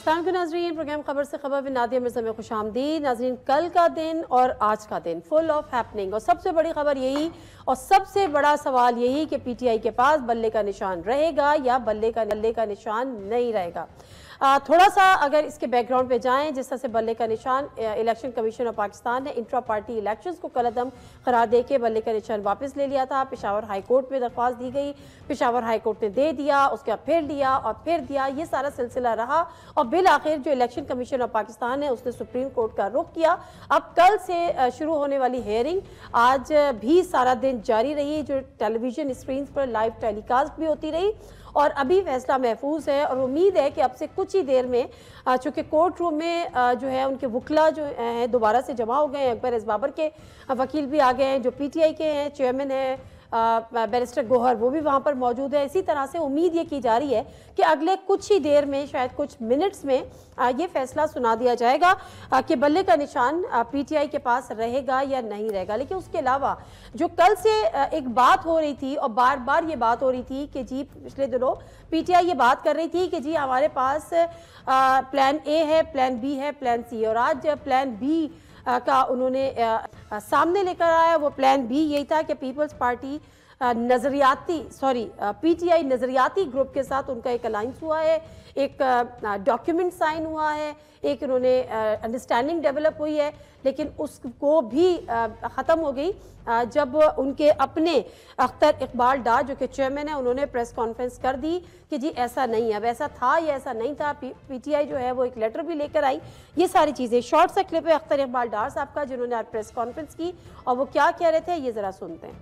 السلام علیکم ناظرین، پروگرام خبر سے خبر نادیہ مرزا میں خوش آمدید۔ ناظرین، کل کا دن اور آج کا دن فل آف ہیپننگ، اور سب سے بڑی خبر یہی اور سب سے بڑا سوال یہی کہ پی ٹی آئی کے پاس بلے کا نشان رہے گا یا بلے کا نشان نہیں رہے گا۔ تھوڑا سا اگر اس کے بیک گراؤنڈ پہ جائیں، جس طرح سے بلے کا نشان الیکشن کمیشن آف پاکستان نے انٹرا پارٹی الیکشنز کو کالعدم قرار دے کے بلے کا نشان واپس لے لیا تھا۔ پشاور ہائی کورٹ میں درخواست دی گئی، پشاور ہائی کورٹ نے دے دیا، اس کا پھر دیا اور پھر دیا، یہ سارا سلسلہ رہا اور بالآخر جو الیکشن کمیشن آف پاکستان ہے اس نے سپریم کورٹ کا رخ کیا۔ اب کل سے شروع ہونے والی ہیئرنگ آج بھی سارا دن جاری رہی، جو ٹیلی ویژن اسکرینز پر لائیو ٹیلی کاسٹ بھی ہوتی رہی اور ابھی فیصلہ محفوظ ہے، اور امید ہے کہ اب سے کچھ ہی دیر میں چونکہ کورٹ روم میں جو ہے ان کے وکلا جو ہیں دوبارہ سے جمع ہو گئے ہیں، اکبر ایس بابر کے وکیل بھی آ گئے ہیں، جو پی ٹی آئی کے ہیں چیئرمین ہیں بیرسٹر گوہر، وہ بھی وہاں پر موجود ہے۔ اسی طرح سے امید یہ کی جا رہی ہے کہ اگلے کچھ ہی دیر میں، شاید کچھ منٹس میں یہ فیصلہ سنا دیا جائے گا کہ بلے کا نشان پی ٹی آئی کے پاس رہے گا یا نہیں رہے گا۔ لیکن اس کے علاوہ جو کل سے ایک بات ہو رہی تھی اور بار بار یہ بات ہو رہی تھی کہ جی پچھلے دنوں پی ٹی آئی یہ بات کر رہی تھی کہ جی ہمارے پاس پلان اے ہے، پلان بی ہے، پلان سی، اور آج پلان بی کا انہوں نے سامنے لے کر آیا۔ وہ پلان بی یہی تھا کہ Peoples Party P T I نظریاتی گروپ کے ساتھ ان کا ایک الائنس ہوا ہے، ایک ڈاکیومنٹ سائن ہوا ہے، ایک انہوں نے انڈرسٹینڈنگ ڈیولپ ہوئی ہے، لیکن اس کو بھی ختم ہو گئی جب ان کے اپنے اختر اقبال ڈار جو کہ چیئرمین ہیں، انہوں نے پریس کانفرنس کر دی کہ جی ایسا نہیں ہے۔ اب ایسا تھا یا ایسا نہیں تھا، پی ٹی آئی جو ہے وہ ایک لیٹر بھی لے کر آئی، یہ ساری چیزیں۔ شارٹ سا کلپ ہے اختر اقبال ڈار صاحب کا جنہوں نے آج پریس کانفرنس کی اور وہ کیا کہہ رہے تھے، یہ ذرا سنتے ہیں۔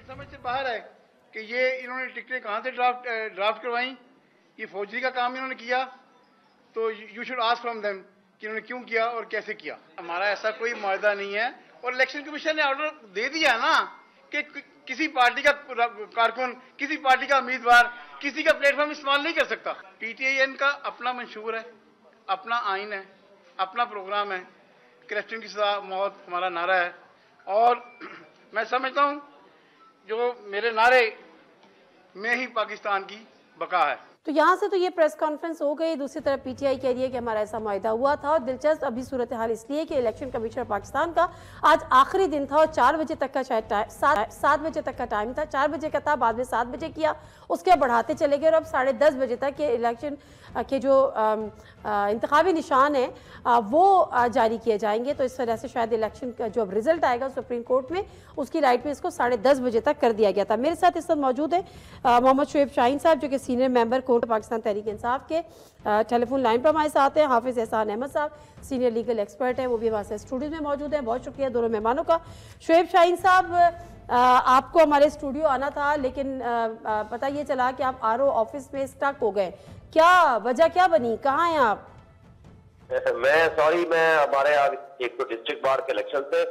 سمجھ سے باہر ہے کہ یہ انہوں نے ٹکٹیں کہاں سے ڈرافٹ کروائیں، یہ فوجی کا کام انہوں نے کیا، تو you should ask from them کہ انہوں نے کیوں کیا اور کیسے کیا۔ ہمارا ایسا کوئی معاہدہ نہیں ہے، اور الیکشن کمیشن نے آرڈر دے دیا نا کہ کسی پارٹی کا کارکن، کسی پارٹی کا امیدوار کسی کا پلیٹ فارم استعمال نہیں کر سکتا۔ پی ٹی آئی این کا اپنا منشور ہے، اپنا آئین ہے، اپنا پروگرام ہے، کرپشن کی سزا موت ہمارا نعرہ ہے، اور میں سمجھتا ہوں جو میرے نعرے میں ہی پاکستان کی بقا ہے۔ تو یہاں سے تو یہ پریس کانفرنس ہو گئی، دوسری طرف پی ٹی آئی کہہ رہی ہے کہ ہمارا ایسا معاہدہ ہوا تھا، اور دلچسپ ابھی صورتحال اس لیے کہ الیکشن کمیشن پاکستان کا آج آخری دن تھا اور 4 بجے تک کا شاید 7 بجے تک کا ٹائم تھا، 4 بجے کا تھا، بعد میں 7 بجے کیا، اس کے بڑھاتے چلے گئے اور اب 10:30 بجے تک یہ الیکشن کے جو انتخابی نشان ہیں وہ جاری کیے جائیں گے۔ تو اس وجہ سے شاید الیکشن کا جو اب رزلٹ آئے گا سپریم کورٹ میں، اس کی رائٹ میں اس کو 10:30 بجے تک کر دیا گیا تھا۔ میرے ساتھ اس وقت موجود ہے محمد شعیب شاہین صاحب جو کہ senior member court Pakistan Tehreek Insaf کے، ٹیلی فون لائن پر ہمارے ساتھ ہیں۔ حافظ احسان احمد صاحب سینئر لیگل ایکسپرٹ ہیں، وہ بھی ہمارے اسٹوڈیو میں موجود ہیں۔ بہت شکریہ دونوں مہمانوں کا۔ شعیب شاہین صاحب، آپ کو ہمارے اسٹوڈیو آنا تھا لیکن پتہ یہ چلا کہ آپ آر او آفس میں اسٹک ہو گئے، کیا وجہ کیا بنی، کہاں ہیں آپ؟ میں ہمارے ایک تو ڈسٹرکٹ بار کے الیکشن تھے،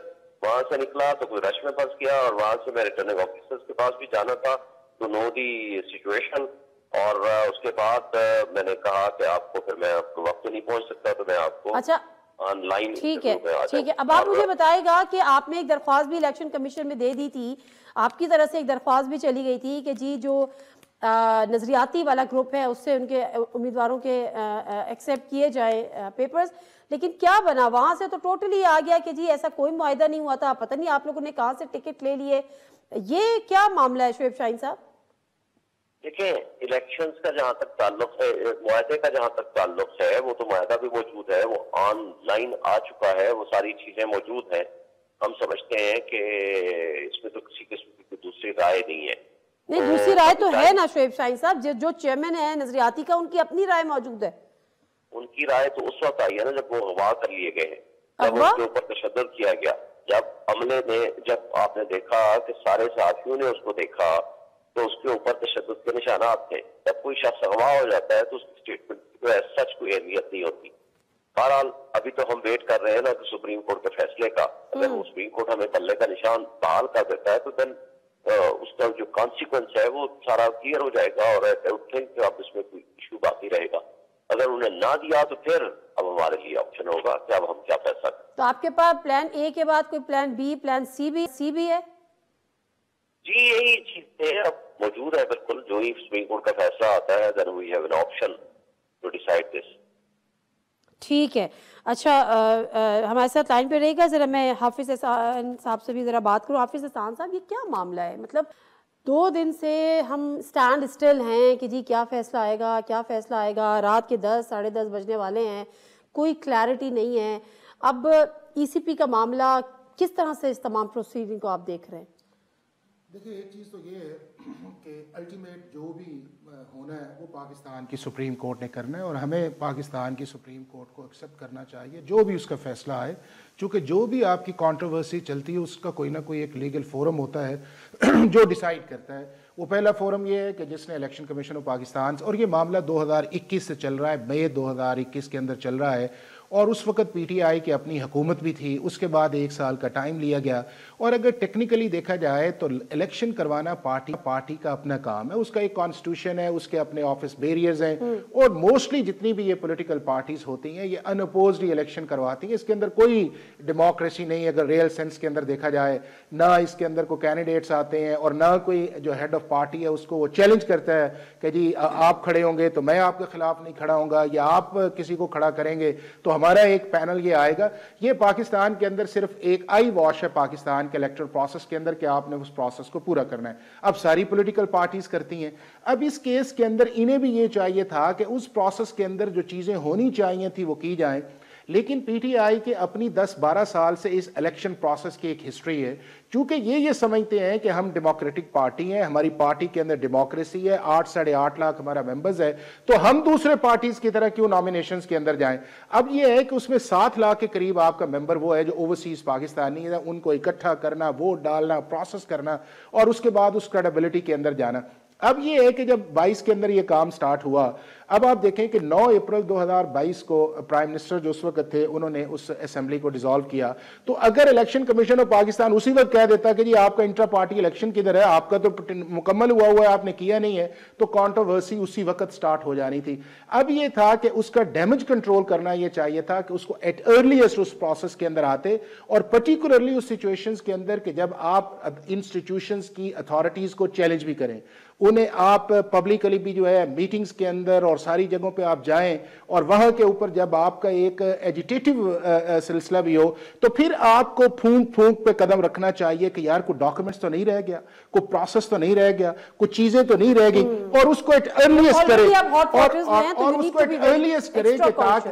وہاں سے نکلا تو کوئی رش میں پھنس گیا، اور وہاں سے میں ریٹرننگ آفیسرز کے پاس بھی جانا تھا تو نو دی سچویشن، اور اس کے بعد میں نے کہا کہ آپ کو پھر میں وقت تو نہیں پہنچ سکتا تو میں آپ کو آن لائن۔ ٹھیک ہے۔ اب آپ مجھے بتائے گا کہ آپ نے ایک درخواست بھی الیکشن کمیشن میں دے دی تھی، آپ کی طرف سے ایک درخواست بھی چلی گئی تھی کہ جی جو نظریاتی والا گروپ ہے اس سے ان کے امیدواروں کے ایکسیپٹ کیے جائیں پیپرز، لیکن کیا بنا وہاں سے؟ تو ٹوٹلی آ گیا کہ جی ایسا کوئی معاہدہ نہیں ہوا تھا، پتہ نہیں آپ لوگوں نے کہاں سے ٹکٹ لے لیے، یہ کیا معاملہ ہے شعیب شاہین صاحب؟ دیکھیں، الیکشنز کا جہاں تک تعلق ہے، معاہدے کا جہاں تک تعلق ہے، وہ تو معاہدہ بھی موجود ہے، وہ آن لائن آ چکا ہے، وہ ساری چیزیں موجود ہیں۔ ہم سمجھتے ہیں کہ اس میں تو کسی قسم کی کوئی دوسری رائے نہیں ہے۔ نہیں، دوسری رائے تو ہے نا شعیب شاہین صاحب، جو چیئرمین ہے نظریاتی کا، ان کی اپنی رائے موجود ہے۔ ان کی رائے تو اس وقت آئی ہے نا جب وہ اغوا کر لیے گئے ہیں، جب ان کے اوپر تشدد کیا گیا، جب عملے نے، جب آپ نے دیکھا کہ سارے صحافیوں نے اس کو دیکھا تو اس کے اوپر تشدد کے نشانات تھے۔ جب کوئی شخص اغوا ہو جاتا ہے تو اس کی اسٹیٹمنٹ کی تو سچ کوئی اہمیت نہیں ہوتی۔ بہرحال ابھی تو ہم ویٹ کر رہے ہیں نا کہ سپریم کورٹ کے فیصلے کا، اگر وہ سپریم کورٹ ہمیں بلے کا نشان بحال کر دیتا ہے تو دن اس کا جو کانسیکوینس ہے وہ سارا کلیئر ہو جائے گا، اور اب اس میں کوئی ایشو باقی رہے گا۔ اگر انہیں نہ دیا تو پھر اب ہمارے لیے آپشن ہوگا کہ اب ہم کیا فیصلہ کریں۔ تو آپ کے پاس پلان اے کے بعد کوئی پلان بی، پلان سی بھی ہے؟ جی یہی چیزیں اب موجود ہے، بالکل جو ہی سپریم کورٹ کا فیصلہ آتا ہے then we have an option to decide this۔ ٹھیک ہے. اچھا ہمارے ساتھ لائن پہ رہے گا. ذرا میں حافظ احسان صاحب سے بھی ذرا بات کروں. حافظ احسان صاحب یہ کیا معاملہ ہے؟ مطلب 2 دن سے ہم اسٹینڈ اسٹل ہیں کہ جی کیا فیصلہ آئے گا کیا فیصلہ آئے گا. رات کے 10 ساڑھے 10 بجنے والے ہیں, کوئی کلیئرٹی نہیں ہے. اب ای سی پی کا معاملہ کس طرح سے اس تمام پروسیڈنگ کو آپ دیکھ رہے ہیں؟ دیکھیے ایک چیز تو یہ ہے کہ الٹیمیٹ جو بھی ہونا ہے وہ پاکستان کی سپریم کورٹ نے کرنا ہے, اور ہمیں پاکستان کی سپریم کورٹ کو ایکسیپٹ کرنا چاہیے جو بھی اس کا فیصلہ آئے. چونکہ جو بھی آپ کی کانٹروورسی چلتی ہے اس کا کوئی نہ کوئی ایک لیگل فورم ہوتا ہے جو ڈیسائیڈ کرتا ہے. وہ پہلا فورم یہ ہے کہ جس نے الیکشن کمیشن آف پاکستان, اور یہ معاملہ 2021 سے چل رہا ہے, مئی 2021 کے اندر چل رہا ہے, اور اس وقت پی ٹی آئی کی اپنی حکومت بھی تھی. اس کے بعد 1 سال کا ٹائم لیا گیا, اور اگر ٹیکنیکلی دیکھا جائے تو الیکشن کروانا پارٹی کا اپنا کام ہے. اس کا ایک کانسٹیٹیوشن ہے, اس کے اپنے آفس بیریئرز ہیں, اور موسٹلی جتنی بھی یہ پولیٹیکل پارٹیز ہوتی ہیں یہ ان اپوزڈ الیکشن کرواتی ہیں. اس کے اندر کوئی ڈیموکریسی نہیں اگر ریئل سینس کے اندر دیکھا جائے. نہ اس کے اندر کوئی کینڈیڈیٹس آتے ہیں, اور نہ کوئی جو ہیڈ آف پارٹی ہے اس کو وہ چیلنج کرتا ہے کہ جی آپ کھڑے ہوں گے تو میں آپ کے خلاف نہیں کھڑا ہوں گا, یا آپ کسی کو کھڑا کریں گے تو ہمارا ایک پینل یہ آئے گا. یہ پاکستان کے اندر صرف ایک آئی واش ہے پاکستان کے الیکٹرل پروسیس کے اندر کہ آپ نے اس پروسیس کو پورا کرنا ہے. اب ساری پولیٹیکل پارٹیز کرتی ہیں. اب اس کیس کے اندر انہیں بھی یہ چاہیے تھا کہ اس پروسیس کے اندر جو چیزیں ہونی چاہیے تھی وہ کی جائیں, لیکن پی ٹی آئی کے اپنی 10-12 سال سے اس الیکشن پروسیس کی ایک ہسٹری ہے. چونکہ یہ سمجھتے ہیں کہ ہم ڈیموکریٹک پارٹی ہیں, ہماری پارٹی کے اندر ڈیموکریسی ہے, 8-8.5 لاکھ ہمارا ممبرز ہے, تو ہم دوسرے پارٹیز کی طرح کیوں نامینیشنز کے اندر جائیں. اب یہ ہے کہ اس میں 7 لاکھ کے قریب آپ کا ممبر وہ ہے جو اوورسیز پاکستانی ہے, ان کو اکٹھا کرنا, ووٹ ڈالنا, پروسیس کرنا, اور اس کے بعد اس کریڈیبلٹی کے اندر جانا. اب یہ ہے کہ جب 22 کے اندر یہ کام سٹارٹ ہوا, اب آپ دیکھیں کہ 9 اپریل 2022 کو پرائم منسٹر جو اس وقت تھے انہوں نے اس اسمبلی کو ڈیزالو کیا. تو اگر الیکشن کمیشن آف پاکستان اسی وقت کہہ دیتا کہ جی آپ کا انٹرا پارٹی الیکشن کدھر ہے, آپ کا تو مکمل ہوا ہے, آپ نے کیا نہیں ہے, تو کانٹروورسی اسی وقت سٹارٹ ہو جانی تھی. اب یہ تھا کہ اس کا ڈیمیج کنٹرول کرنا یہ چاہیے تھا کہ اس کو ایٹ ارلیسٹ اس پروسیس کے اندر آتے, اور پرٹیکولرلی اس سچویشنز کے اندر کہ جب آپ انسٹیٹیوشنز کی اتھارٹیز کو چیلنج بھی کریں, انہیں آپ پبلکلی بھی جو ہے میٹنگز کے اندر اور ساری جگہوں پہ آپ جائیں, اور وہاں کے اوپر جب آپ کا ایک ایجیٹیٹو سلسلہ بھی ہو تو پھر آپ کو پھونک پہ قدم رکھنا چاہیے کہ یار کوئی ڈاکومنٹس تو نہیں رہ گیا, کوئی پروسیس تو نہیں رہ گیا, کوئی چیزیں تو نہیں رہ گئی, اور اس کو ایٹ ارلیسٹ کرے, اور اس کو ایٹ ارلیسٹ کرے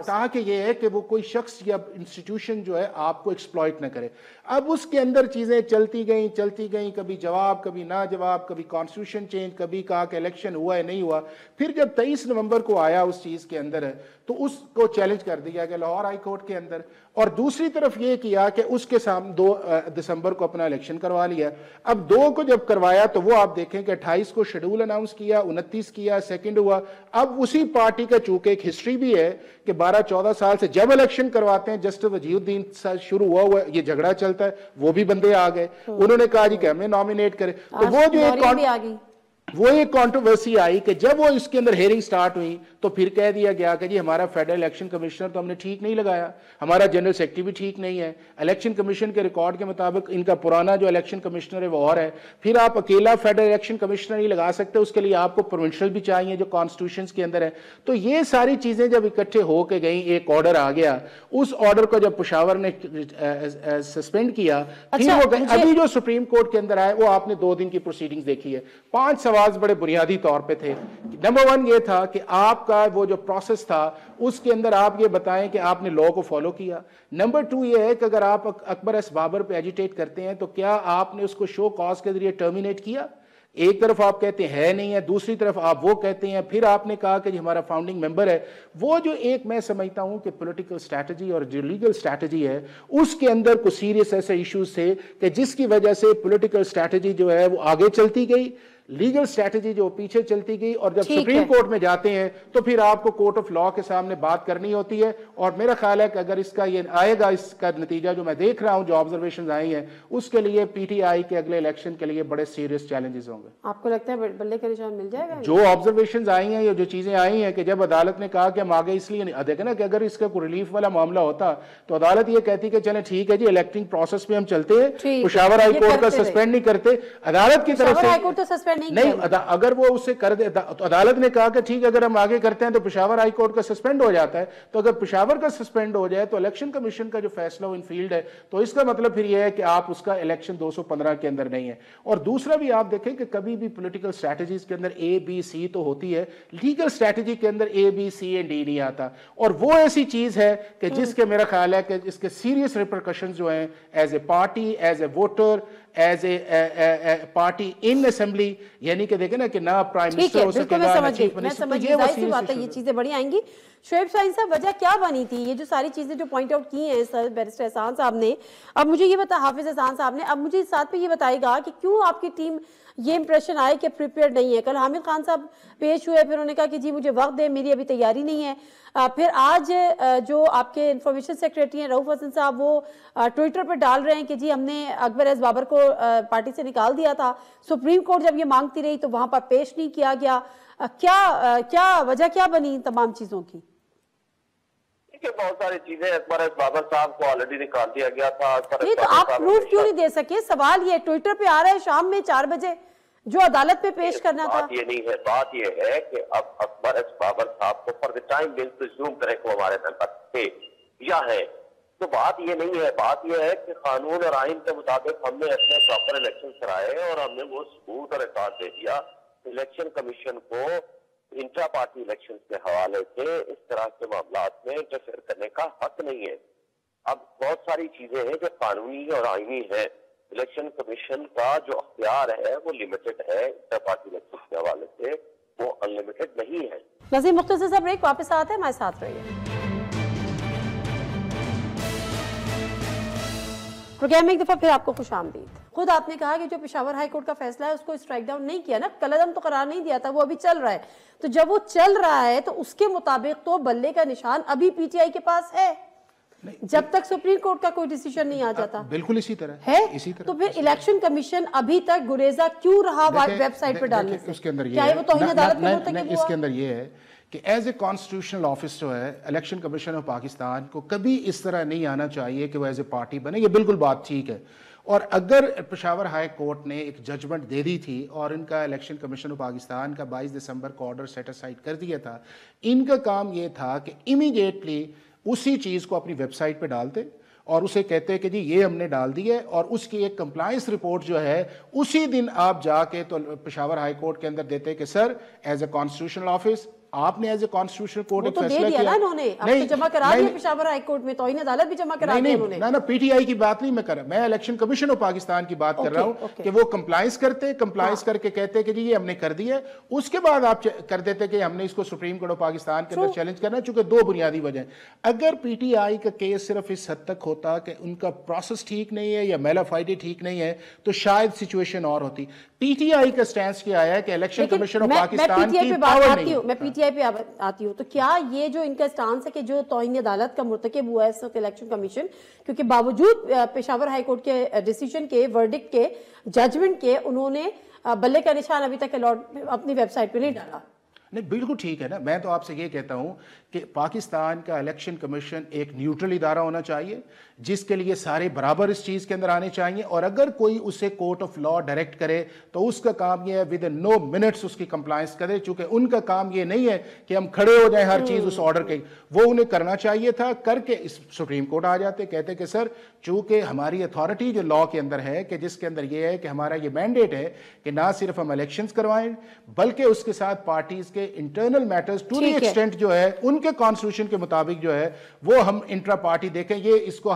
تاکہ یہ ہے کہ وہ کوئی شخص یا انسٹیٹیوشن جو ہے آپ کو ایکسپلائٹ نہ کرے. اب اس کے اندر چیزیں چلتی گئیں, کبھی جواب کبھی نہ جواب, کبھی کانسٹیٹیوشن چینج, کبھی کہا کہ الیکشن ہوا ہے نہیں ہوا. پھر جب 23 نومبر کو آیا اس چیز کے اندر ہے تو اس کو چیلنج کر دیا گیا لاہور ہائی کورٹ کے اندر, اور دوسری طرف یہ کیا کہ اس کے سامنے 2 دسمبر کو اپنا الیکشن کروا لیا. اب 2 کو جب کروایا تو وہ آپ دیکھیں کہ 28 کو شیڈول اناؤنس کیا, 29 کیا, 2 ہوا. اب اسی پارٹی کا چونکہ ایک ہسٹری بھی ہے کہ 12-14 سال سے جب الیکشن کرواتے ہیں, جسٹس وجیہ الدین سے شروع ہوا یہ جھگڑا چلتا ہے, وہ بھی بندے آ گئے, انہوں نے کہا جی کہ ہمیں نامینیٹ کرے. تو وہ ایک کانٹروورسی آئی کہ جب وہ اس کے اندر ہیئرنگ سٹارٹ ہوئی تو پھر کہہ دیا گیا کہ جی ہمارا فیڈرل الیکشن کمشنر تو ہم نے ٹھیک نہیں لگایا, ہمارا جنرل سیکرٹری بھی ٹھیک نہیں ہے, الیکشن کمیشن کے ریکارڈ کے مطابق ان کا پرانا جو الیکشن کمشنر ہے وہ اور ہے, پھر آپ اکیلا فیڈرل الیکشن کمشنر نہیں لگا سکتے, اس کے لیے آپ کو پروونشل بھی چاہیے جو کانسٹیٹیوشنز کے اندر ہے. تو یہ ساری چیزیں جب اکٹھے ہو کے گئیں, ایک آرڈر آ گیا, اس آرڈر کو جب پشاور نے سسپینڈ کیا, پھر وہ ابھی جو سپریم کورٹ کے اندر آئے وہ آپ نے 2 دن کی پروسیڈنگز دیکھی ہے. 5 سوال بڑے بنیادی طور پہ تھے. نمبر 1 یہ تھا کہ آپ کا وہ جو پروسیس تھا اس کے اندر آپ یہ بتائیں کہ آپ نے لاء کو فالو کیا. نمبر 2 یہ ہے کہ اگر آپ اکبر ایس بابر پہ ایجیٹیٹ کرتے ہیں تو کیا آپ نے اس کو شو کاز کے ذریعے ٹرمینیٹ کیا. ایک طرف آپ کہتے ہیں ہے نہیں ہے, دوسری طرف آپ وہ کہتے ہیں. پھر آپ نے کہا کہ جی ہمارا فاؤنڈنگ ممبر ہے. وہ جو ایک میں سمجھتا ہوں کہ پولیٹیکل سٹریٹجی اور جو لیگل سٹریٹجی ہے اس کے اندر کچھ سیریس ایسے ایشوز تھے کہ جس کی وجہ سے پولیٹیکل سٹریٹجی جو ہے وہ آگے چلتی گئی, لیگل سٹریٹجی جو پیچھے چلتی گئی, اور جب سپریم کورٹ میں جاتے ہیں تو پھر آپ کو کورٹ آف لاء کے سامنے بات کرنی ہوتی ہے. اور میرا خیال ہے کہ اگر اس کا یہ آئے گا, اس کا نتیجہ جو میں دیکھ رہا ہوں جو آبزرویشنز آئی ہیں, اس کے لیے پی ٹی آئی کے اگلے الیکشن کے لیے بڑے سیریس چیلنجز ہوں گے. آپ کو لگتا ہے بلے کا نشان مل جائے گا؟ جو آبزرویشنز آئی ہیں یا جو چیزیں آئی ہیں کہ جب عدالت نے کہا کہ ہم آگے اس لیے نہیں دیکھیں نا کہ اگر اس کا کوئی ریلیف والا معاملہ ہوتا تو عدالت یہ کہتی کہ چلیں ٹھیک ہے جی الیکٹنگ پروسیس پہ ہم چلتے ہیں, پشاور ہائی کورٹ کا سسپینڈ نہیں کرتے. عدالت کی طرف سے یا نہیں نہیں, اگر وہ اسے کر دے, عدالت نے کہا کہ ٹھیک اگر ہم آگے کرتے ہیں تو پشاور ہائی کورٹ کا سسپینڈ ہو جاتا ہے, تو اگر پشاور کا سسپینڈ ہو جائے تو الیکشن کمیشن کا جو فیصلہ ان فیلڈ ہے, تو اس کا مطلب پھر یہ ہے کہ آپ اس کا الیکشن 215 کے اندر نہیں ہے. اور دوسرا بھی آپ دیکھیں کہ کبھی بھی پولیٹیکل اسٹریٹجیز کے اندر اے بی سی تو ہوتی ہے, لیگل اسٹریٹجی کے اندر اے بی سی اینڈ ڈی نہیں آتا, اور وہ ایسی چیز ہے کہ جس کے میرا خیال ہے کہ اس کے سیریس ریپرکشن جو ہیں as a party, as a voter, as a party in assembly, یعنی کہ دیکھیں نا کہ نہ پرائم منسٹر ہو سکے گا نہ چیف منسٹر, یہ چیزیں بڑی آئیں گی. شعیب شاہین صاحب, وجہ کیا بنی تھی یہ جو ساری چیزیں جو پوائنٹ آؤٹ کی ہیں سر بیرسٹر احسان صاحب نے؟ اب مجھے یہ بتا, حافظ احسان صاحب نے, اب مجھے ساتھ میں یہ بتائے گا کہ کیوں آپ کی ٹیم یہ امپریشن آئے کہ پریپیئر نہیں ہے. کل حامد خان صاحب پیش ہوئے, پھر انہوں نے کہا کہ جی مجھے وقت دے, میری ابھی تیاری نہیں ہے. پھر آج جو آپ کے انفارمیشن سیکریٹری ہیں رؤف حسن صاحب, وہ ٹویٹر پہ ڈال رہے ہیں کہ جی ہم نے اکبر ایس بابر کو پارٹی سے نکال دیا تھا, سپریم کورٹ جب یہ مانگتی رہی تو وہاں پر پیش نہیں کیا گیا. کیا وجہ کیا بنی ان تمام چیزوں کی؟ بہت ساری چیزیں, اکبر ایس بابر صاحب کو آلریڈی نکال دیا گیا تھا. نہیں تو آپ پروف کیوں نہیں دے سکے؟ سوال یہ ٹویٹر پہ آ رہا ہے شام میں 4 بجے جو عدالت میں پیش کرنا تھا. بات یہ نہیں ہے, بات یہ ہے کہ اب اکبر ایس بابر صاحب کو for the time being presume کریں کہ وہ ہمارے ممبر تھے یا ہے, تو بات یہ نہیں ہے. بات یہ ہے کہ قانون اور آئین کے مطابق ہم نے اپنے پراپر الیکشن کرائے اور ہم نے وہ ثبوت اور ریکارڈ دے دیا. الیکشن کمیشن کو انٹرا پارٹی الیکشن کے حوالے سے اس طرح کے معاملات میں انٹرفیئر کرنے کا حق نہیں ہے. اب بہت ساری چیزیں ہیں جو قانونی اور آئینی ہیں. الیکشن کمیشن کا جو اختیار ہے وہ لمیٹڈ ہے, انٹر پارٹی الیکشن کے حوالے سے وہ ان لمیٹڈ نہیں ہے. نظیم مختصر صاحب بریک, واپس آتے ہیں, ہمارے ساتھ رہیے. پروگرام میں ایک دفعہ پھر آپ کو خوش آمدید. خود آپ نے کہا کہ جو پشاور ہائی کورٹ کا فیصلہ ہے اس کو اسٹرائک ڈاؤن نہیں کیا نا, قلعدم تو قرار نہیں دیا تھا, وہ ابھی چل رہا ہے. تو جب وہ چل رہا ہے تو اس کے مطابق تو بلے کا نشان ابھی پی ٹی آئی کے پاس ہے جب تک سپریم کورٹ کا کوئی ڈیسیژن نہیں آ جاتا. بالکل اسی طرح ہے. تو پھر الیکشن کمیشن ابھی تک گریزہ کیوں رہا ویب سائٹ پہ ڈالنے سے؟ اس کے اندر کیا وہ توہین عدالت میں مرتکب ہوا؟ اس کے اندر یہ ہے کہ ایز اے کانسٹیٹیوشنل آفس جو ہے الیکشن کمیشن آف پاکستان کو کبھی اس طرح نہیں آنا چاہیے کہ وہ ایز اے پارٹی بنے. یہ بالکل بات ٹھیک ہے, اور اگر پشاور ہائی کورٹ نے ایک ججمنٹ دے دی تھی اور ان کا الیکشن کمیشن آف پاکستان کا 22 دسمبر کو آرڈر سیٹ اسائڈ کر دیا تھا, ان کا کام یہ تھا کہ امیڈیٹلی اسی چیز کو اپنی ویب سائٹ پہ ڈالتے اور اسے کہتے کہ جی یہ ہم نے ڈال دی ہے, اور اس کی ایک کمپلائنس رپورٹ جو ہے اسی دن آپ جا کے تو پشاور ہائی کورٹ کے اندر دیتے کہ سر ایز اے کانسٹیٹیوشنل آفس آپ نے ایز اے کانسٹیٹیوشنل کورٹ ایک فیصلہ کیا. انہوں نے اب تو جمع کرا دیا پشاور ہائی کورٹ میں, توہین عدالت بھی جمع کرا دیا انہوں نے. نہ پی ٹی آئی کی بات نہیں میں کر رہا, میں الیکشن کمیشن آف پاکستان کی بات کر رہا ہوں کہ وہ کمپلائنس کرتے, کمپلائنس کر کے کہتے کہ جی یہ ہم نے کر دی ہے. اس کے بعد آپ کر دیتے کہ ہم نے اس کو سپریم کورٹ آف پاکستان کے اندر چیلنج کرنا, چونکہ 2 بنیادی وجہ ہیں. اگر پی ٹی آئی کا کیس صرف اس حد تک ہوتا کہ ان کا پروسیس ٹھیک نہیں ہے یا میلا فائڈے ٹھیک نہیں ہے تو شاید سچویشن اور ہوتی. پی ٹی آئی کا سٹینس کیا ہے کہ الیکشن کمیشن آف پاکستان کی پاور نہیں ہے. میں پی ٹی آئی پہ آتی ہوں, تو کیا یہ جو ان کا سٹانس ہے کہ جو توہین عدالت کا مرتکب ہوا ہے اس وقت الیکشن کمیشن, کیونکہ باوجود پشاور ہائی کورٹ کے ڈیسیژن کے, ورڈکٹ کے, ججمنٹ کے, انہوں نے بلے کا نشان ابھی تک اپنی ویب سائٹ پہ نہیں ڈالا. نہیں بالکل ٹھیک ہے نا, میں تو آپ سے یہ کہتا ہوں کہ پاکستان کا الیکشن کمیشن ایک نیوٹرل ادارہ ہونا چاہیے جس کے لیے سارے برابر اس چیز کے اندر آنے چاہیے, اور اگر کوئی اسے کورٹ آف لا ڈائریکٹ کرے تو اس کا کام یہ ہے ود ان نو منٹس اس کی کمپلائنس کرے, چونکہ ان کا کام یہ نہیں ہے کہ ہم کھڑے ہو جائیں ہر چیز اس آرڈر کے, وہ انہیں کرنا چاہیے تھا, کر کے اس سپریم کورٹ آ جاتے, کہتے کہ سر چونکہ ہماری اتھارٹی جو لا کے اندر ہے کہ جس کے اندر یہ ہے کہ ہمارا یہ مینڈیٹ ہے کہ نہ صرف ہم الیکشنز کروائیں بلکہ اس کے ساتھ پارٹیز کے internal matters to the extent جو ہے ان کے کانسٹیٹیوشن کے مطابق جو ہے وہ ہم انٹرا پارٹی دیکھیں. یہ اس کو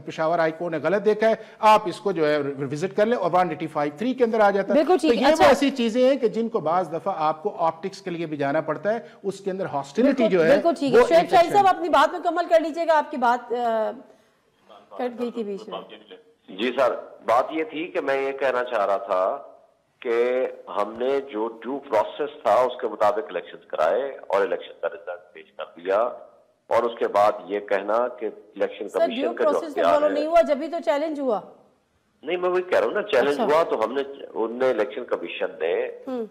پشاور ہائی کورٹ نے غلط دیکھا ہے, آپ اس کو جو ہے وزٹ کر لیں, اور 185(3) کے اندر آ جاتا ہے. تو یہ وہ ایسی چیزیں ہیں کہ جن کو بعض دفعہ آپ کو آپٹکس کے لیے بھی جانا پڑتا ہے, اس کے اندر ہاسٹیلٹی جو ہے. بالکل ٹھیک ہے. شعیب شاہین صاحب اپنی بات مکمل کر لیجئے گا, آپ کی بات کٹ گئی تھی بیچ میں. جی سر, بات یہ تھی کہ میں یہ کہنا چاہ رہا تھا کہ ہم نے جو ڈیو پروسیس تھا اس کے مطابق الیکشن کرائے اور الیکشن کا رزلٹ پیش کر دیا, اور اس کے بعد یہ کہنا کہ الیکشن کمیشن کا جو اختیار ہے نہیں ہوا, جبھی تو چیلنج ہوا. نہیں میں وہی کہہ رہا ہوں نا, چیلنج ہوا تو ہم نے, انہوں نے الیکشن کمیشن نے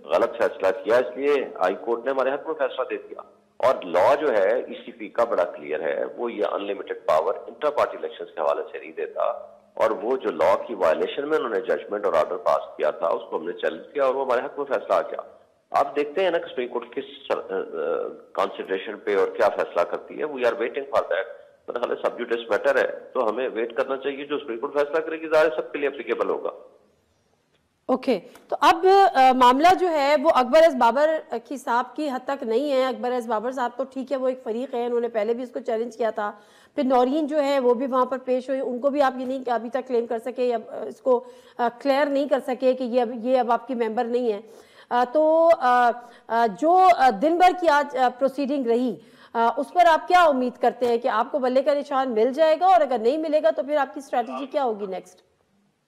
غلط فیصلہ کیا, اس لیے ہائی کورٹ نے ہمارے حق میں فیصلہ دے دیا. اور لا جو ہے ای سی پی کا بڑا کلیئر ہے, وہ یہ unlimited power inter party election کے حوالے سے نہیں دیتا, اور وہ جو لا کی وائلیشن میں انہوں نے ججمنٹ اور آرڈر پاس کیا تھا اس کو ہم نے چیلنج کیا اور وہ ہمارے حق میں فیصلہ آ گیا. آپ دیکھتے ہیں نا کہ سپریم کورٹ کس کانسیڈریشن پہ اور کیا فیصلہ کرتی ہے. We are waiting for that. Sub judice matter ہے تو ہمیں ویٹ کرنا چاہیے. جو سپریم کورٹ فیصلہ کرے گی ظاہر سب کے لیے اپلیکیبل ہوگا. اوکے تو اب معاملہ جو ہے وہ اکبر ایس بابر کی صاحب کی حد تک نہیں ہے. اکبر ایس بابر صاحب تو ٹھیک ہے وہ ایک فریق ہے, انہوں نے پہلے بھی اس کو چیلنج کیا تھا. پھر نورین جو ہے وہ بھی وہاں پر پیش ہوئی, ان کو بھی آپ یہ نہیں کہ ابھی تک کلیم کر سکے یا اس کو کلیئر نہیں کر سکے کہ یہ اب آپ کی ممبر نہیں ہے. تو جو دن بھر کی آج پروسیڈنگ رہی اس پر آپ کیا امید کرتے ہیں کہ آپ کو بلے کا نشان مل جائے گا, اور اگر نہیں ملے گا تو پھر آپ کی اسٹریٹجی کیا ہوگی نیکسٹ؟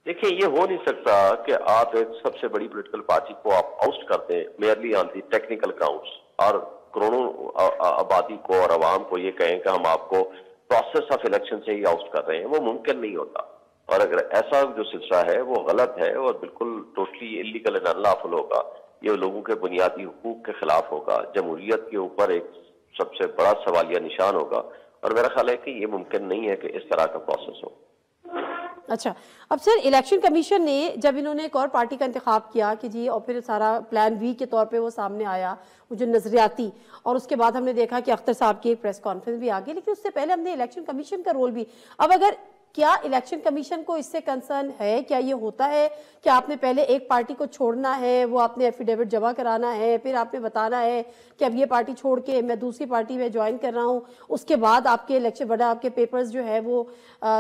دیکھیں یہ ہو نہیں سکتا کہ آپ ایک سب سے بڑی پولیٹیکل پارٹی کو آپ آؤسٹ کر دیں میئرلی آن دی ٹیکنیکل گراؤنڈس, اور کروڑوں آبادی کو اور عوام کو یہ کہیں کہ ہم آپ کو پروسیس آف الیکشن سے ہی آؤسٹ کر رہے ہیں. وہ ممکن نہیں ہوتا. اور اگر ایسا جو سلسلہ ہے وہ غلط ہے اور بالکل ٹوٹلی انلیگل اینڈ انلافل ہوگا, یہ لوگوں کے بنیادی حقوق کے خلاف ہوگا, جمہوریت کے اوپر ایک سب سے بڑا سوالیہ نشان ہوگا, اور میرا خیال ہے کہ یہ ممکن نہیں ہے کہ اس طرح کا پروسیس ہو. اچھا اب سر الیکشن کمیشن نے جب انہوں نے ایک اور پارٹی کا انتخاب کیا کہ جی, اور پھر سارا پلان وی کے طور پہ وہ سامنے آیا وہ جو نظریاتی, اور اس کے بعد ہم نے دیکھا کہ اختر صاحب کی ایک پریس کانفرنس بھی آ گئی, لیکن اس سے پہلے ہم نے الیکشن کمیشن کا رول بھی. اب اگر کیا الیکشن کمیشن کو اس سے کنسرن ہے, کیا یہ ہوتا ہے کہ آپ نے پہلے ایک پارٹی کو چھوڑنا ہے, وہ آپ نے ایفیڈیوٹ جمع کرانا ہے, پھر آپ نے بتانا ہے کہ اب یہ پارٹی چھوڑ کے میں دوسری پارٹی میں جوائن کر رہا ہوں, اس کے بعد آپ کے الیکشن بڑا آپ کے پیپرز جو ہے وہ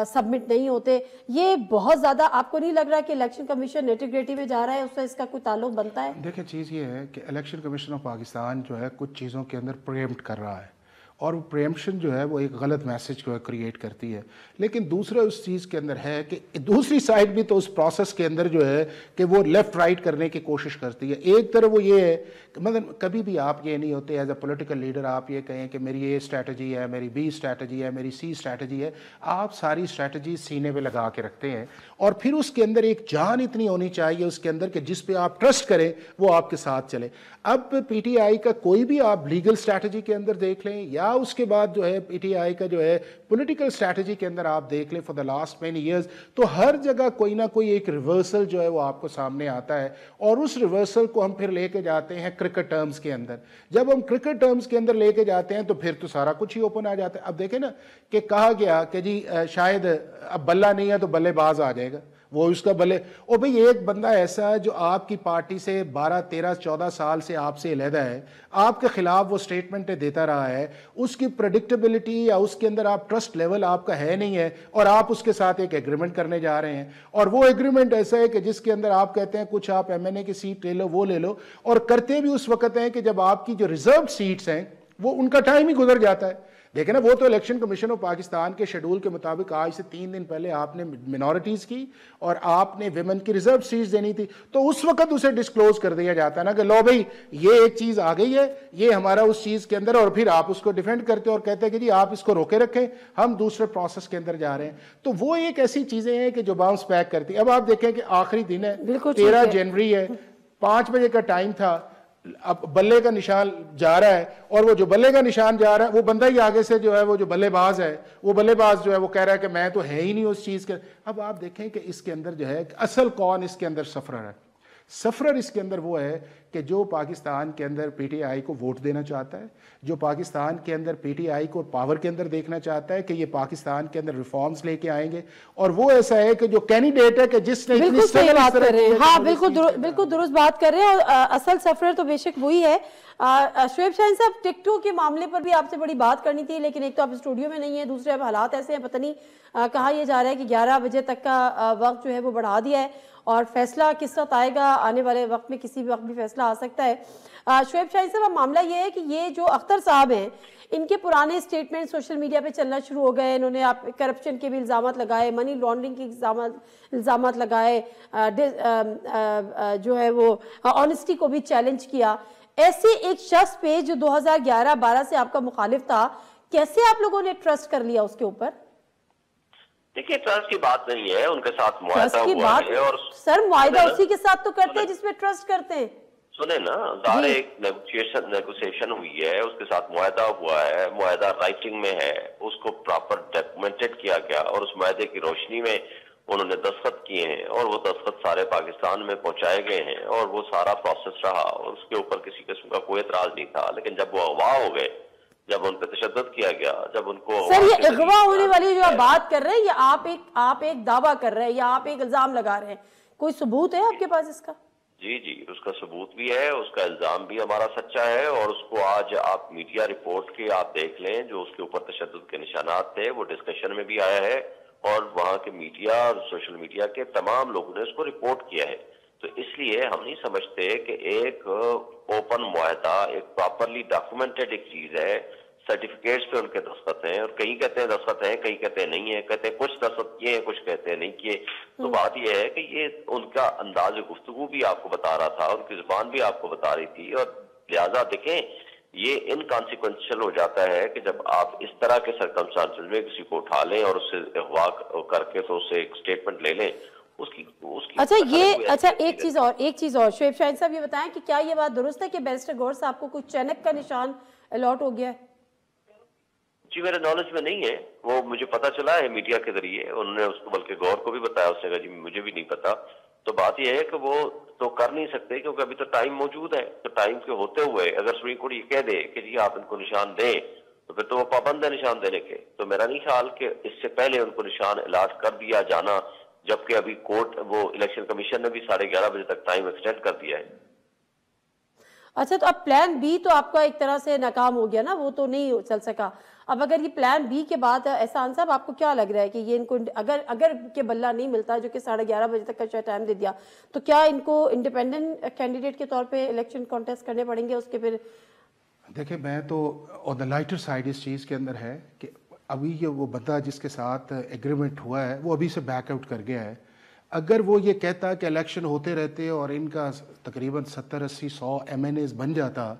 سبمٹ نہیں ہوتے. یہ بہت زیادہ آپ کو نہیں لگ رہا کہ الیکشن کمیشن نیٹی-گریٹی میں جا رہا ہے, اس سے اس کا کوئی تعلق بنتا ہے؟ دیکھیں چیز یہ ہے کہ الیکشن کمیشن آف پاکستان جو ہے کچھ چیزوں کے اندر پریمپٹ کر رہا ہے, اور وہ پریمپشن جو ہے وہ ایک غلط میسج کو کریٹ کرتی ہے. لیکن دوسرا اس چیز کے اندر ہے کہ دوسری سائڈ بھی تو اس پروسیس کے اندر جو ہے کہ وہ لیفٹ رائٹ کرنے کی کوشش کرتی ہے. ایک طرف وہ یہ ہے کہ مطلب کبھی بھی آپ یہ نہیں ہوتے ایز اے پولیٹیکل لیڈر آپ یہ کہیں کہ میری یہ اسٹریٹجی ہے, میری بی اسٹریٹجی ہے, میری سی اسٹریٹجی ہے. آپ ساری اسٹریٹجی سینے پہ لگا کے رکھتے ہیں, اور پھر اس کے اندر ایک جان اتنی ہونی چاہیے اس کے اندر کہ جس پہ آپ ٹرسٹ کریں وہ آپ کے ساتھ چلے. اب پی ٹی آئی کا کوئی بھی آپ لیگل اسٹریٹجی کے اندر دیکھ لیں, یا اس کے بعد جو ہے پی ٹی آئی کا جو ہے پولیٹیکل اسٹریٹجی کے اندر آپ دیکھ لیں for the last many years, تو ہر جگہ کوئی نہ کوئی ایک ریورسل جو ہے وہ آپ کو سامنے آتا ہے, اور اس ریورسل کو ہم پھر لے کے جاتے ہیں کرکٹ ٹرمز کے اندر. جب ہم کرکٹ ٹرمز کے اندر لے کے جاتے ہیں تو پھر تو سارا کچھ ہی اوپن آ جاتا ہے. اب دیکھیں نا کہ کہا گیا کہ جی شاید اب بلہ نہیں ہے تو بلے باز آ جائے گا, وہ اس کا بلے. اور بھئی ایک بندہ ایسا ہے جو آپ کی پارٹی سے 12 13 14 سال سے آپ سے علیحدہ ہے, آپ کے خلاف وہ سٹیٹمنٹیں دیتا رہا ہے, اس کی پریڈکٹیبلٹی یا اس کے اندر آپ ٹرسٹ لیول آپ کا ہے نہیں ہے, اور آپ اس کے ساتھ ایک ایگریمنٹ کرنے جا رہے ہیں, اور وہ ایگریمنٹ ایسا ہے کہ جس کے اندر آپ کہتے ہیں کچھ آپ ایم این اے کی سیٹ لے لو وہ لے لو, اور کرتے بھی اس وقت ہیں کہ جب آپ کی جو ریزروڈ سیٹس ہیں وہ ان کا ٹائم ہی گزر جاتا ہے. دیکھیں نا وہ تو الیکشن کمیشن آف پاکستان کے شیڈول کے مطابق آج سے 3 دن پہلے آپ نے منورٹیز کی اور آپ نے ویمن کی ریزرو سیٹس دینی تھی, تو اس وقت اسے ڈسکلوز کر دیا جاتا ہے نا کہ لو بھائی یہ ایک چیز آ گئی ہے, یہ ہمارا اس چیز کے اندر, اور پھر آپ اس کو ڈیفینڈ کرتے اور کہتے ہیں کہ جی آپ اس کو روکے رکھیں, ہم دوسرے پروسیس کے اندر جا رہے ہیں. تو وہ ایک ایسی چیزیں ہیں کہ جو باؤنس بیک کرتی. اب آپ دیکھیں کہ آخری دن ہے, 13 جنوری ہے, 5 بجے کا ٹائم تھا, اب بلے کا نشان جا رہا ہے, اور وہ جو بلے کا نشان جا رہا ہے وہ بندہ ہی آگے سے جو ہے وہ جو بلے باز ہے, وہ بلے باز جو ہے وہ کہہ رہا ہے کہ میں تو ہے ہی نہیں اس چیز کے. اب آپ دیکھیں کہ اس کے اندر جو ہے اصل کون اس کے اندر سفرر ہے. سفرر اس کے اندر وہ ہے کہ جو پاکستان کے اندر پی ٹی آئی کو ووٹ دینا چاہتا ہے, جو پاکستان کے اندر پی ٹی آئی کو پاور کے اندر دیکھنا چاہتا ہے کہ یہ پاکستان کے اندر ریفارمز لے کے آئیں گے, اور وہ ایسا ہے کہ جو کینڈیڈیٹ ہے کہ جس نے بالکل صحیح بات کر رہے ہیں, ہاں بالکل درست بات کر رہے ہیں, اور اصل سفرر تو بے شک وہی ہے. شعیب شاہین صاحب ٹکٹوں کے معاملے پر بھی آپ سے بڑی بات کرنی تھی, لیکن ایک تو آپ اسٹوڈیو میں نہیں ہیں, دوسرے اب حالات ایسے ہیں, پتہ نہیں کہا یہ جا رہا ہے کہ 11 بجے تک کا وقت جو ہے وہ بڑھا دیا ہے, اور فیصلہ کس وقت آئے گا, آنے والے وقت میں کسی بھی وقت بھی فیصلہ آ سکتا ہے. شعیب شاہین صاحب معاملہ یہ ہے کہ یہ جو اختر صاحب ہیں ان کے پرانے اسٹیٹمنٹ سوشل میڈیا پہ چلنا شروع ہو گئے, انہوں نے کرپشن کے بھی الزامات لگائے, منی لانڈرنگ کے الزامات لگائے, جو ہے وہ آنیسٹی کو بھی چیلنج کیا. ایسے ایک شخص پہ جو 2011-12 سے آپ کا مخالف تھا, کیسے آپ لوگوں نے ٹرسٹ کر لیا اس کے اوپر؟ دیکھیے ٹرسٹ کی بات نہیں ہے, ان کے ساتھ معاہدہ ہوا ہے, اور سر معاہدہ اسی کے ساتھ تو کرتے ہیں جس میں ٹرسٹ کرتے ہیں. سنیں نا, ظاہر ایک نیگوسیشن ہوئی ہے, اس کے ساتھ معاہدہ ہوا ہے, معاہدہ رائٹنگ میں ہے, اس کو پراپر ڈاکومنٹڈ کیا گیا, اور اس معاہدے کی روشنی میں انہوں نے دستخط کیے ہیں اور وہ دستخط سارے پاکستان میں پہنچائے گئے ہیں اور وہ سارا پروسیس رہا اور اس کے اوپر کسی قسم کا کوئی اعتراض نہیں تھا. لیکن جب وہ اغوا ہو گئے, جب ان پہ تشدد کیا گیا, جب ان کو سر یہ اغوا ہونے والی جو آپ بات کر رہے ہیں یہ آپ ایک دعویٰ کر رہے ہیں یا آپ ایک الزام لگا رہے ہیں, کوئی ثبوت ہے آپ کے پاس اس کا؟ جی اس کا ثبوت بھی ہے, اس کا الزام بھی ہمارا سچا ہے, اور اس کو آج آپ میڈیا رپورٹ کے آپ دیکھ لیں جو اس کے اوپر تشدد کے نشانات تھے وہ ڈسکشن میں بھی آیا ہے, اور وہاں کے میڈیا اور سوشل میڈیا کے تمام لوگوں نے اس کو رپورٹ کیا ہے. تو اس لیے ہم نہیں سمجھتے کہ ایک اوپن معاہدہ ایک پراپرلی ڈاکومنٹڈ ایک چیز ہے, سرٹیفکیٹس پہ ان کے دستخط ہیں, اور کہیں کہتے ہیں دستخط ہیں, کہیں کہتے ہیں نہیں ہے, کہتے ہیں کچھ دستخط کیے ہیں, کچھ کہتے ہیں نہیں کیے. تو بات یہ ہے کہ یہ ان کا انداز گفتگو بھی آپ کو بتا رہا تھا, ان کی زبان بھی آپ کو بتا رہی تھی, اور لہٰذا دیکھیں یہ انکانسیکوینشل ہو جاتا ہے کہ جب آپ اس طرح کے سرکمسٹانسز میں کسی کو اٹھا لیں اور اس سے اغوا کر کے تو اس سے ایک سٹیٹمنٹ لے لیں اس کی اچھا ایک چیز اور شعیب شاہین صاحب یہ بتائیں کہ کیا یہ بات درست ہے کہ بیرسٹر گور صاحب کو کوئی چینک کا نشان الاٹ ہو گیا ہے؟ جی میرے نالج میں نہیں ہے, وہ مجھے پتا چلا ہے میڈیا کے ذریعے, انہوں نے اس کو بلکہ گور کو بھی بتایا, اس نے کہا جی مجھے بھی نہیں پتا. تو بات یہ ہے کہ وہ تو کر نہیں سکتے کیونکہ ابھی تو ٹائم موجود ہے, تو ٹائم کے ہوتے ہوئے اگر سپریم کورٹ یہ کہہ دے کہ جی آپ ان کو نشان دیں تو پھر تو وہ پابند ہے نشان دینے کے. تو میرا نہیں خیال کہ اس سے پہلے ان کو نشان الاٹ کر دیا جانا, جبکہ ابھی کورٹ وہ الیکشن کمیشن نے بھی 11:30 بجے تک ٹائم ایکسٹینڈ کر دیا ہے. اچھا تو اب پلان بی تو آپ کا ایک طرح سے ناکام ہو گیا نا, وہ تو نہیں چل سکا. اب اگر یہ پلان بی کے بعد احسان صاحب آپ کو کیا لگ رہا ہے کہ یہ ان کو اگر کہ بلہ نہیں ملتا جو کہ 11:30 بجے تک کا شاید ٹائم دے دیا, تو کیا ان کو انڈیپینڈنٹ کینڈیڈیٹ کے طور پہ الیکشن کانٹیسٹ کرنے پڑیں گے اس کے پھر؟ دیکھیں میں تو آن دا لائٹر سائڈ اس چیز کے اندر ہے کہ ابھی یہ وہ بندہ جس کے ساتھ ایگریمنٹ ہوا ہے وہ ابھی سے بیک آؤٹ کر گیا ہے. اگر وہ یہ کہتا کہ الیکشن ہوتے رہتے اور ان کا تقریباً 70-80-100 MNAs بن جاتا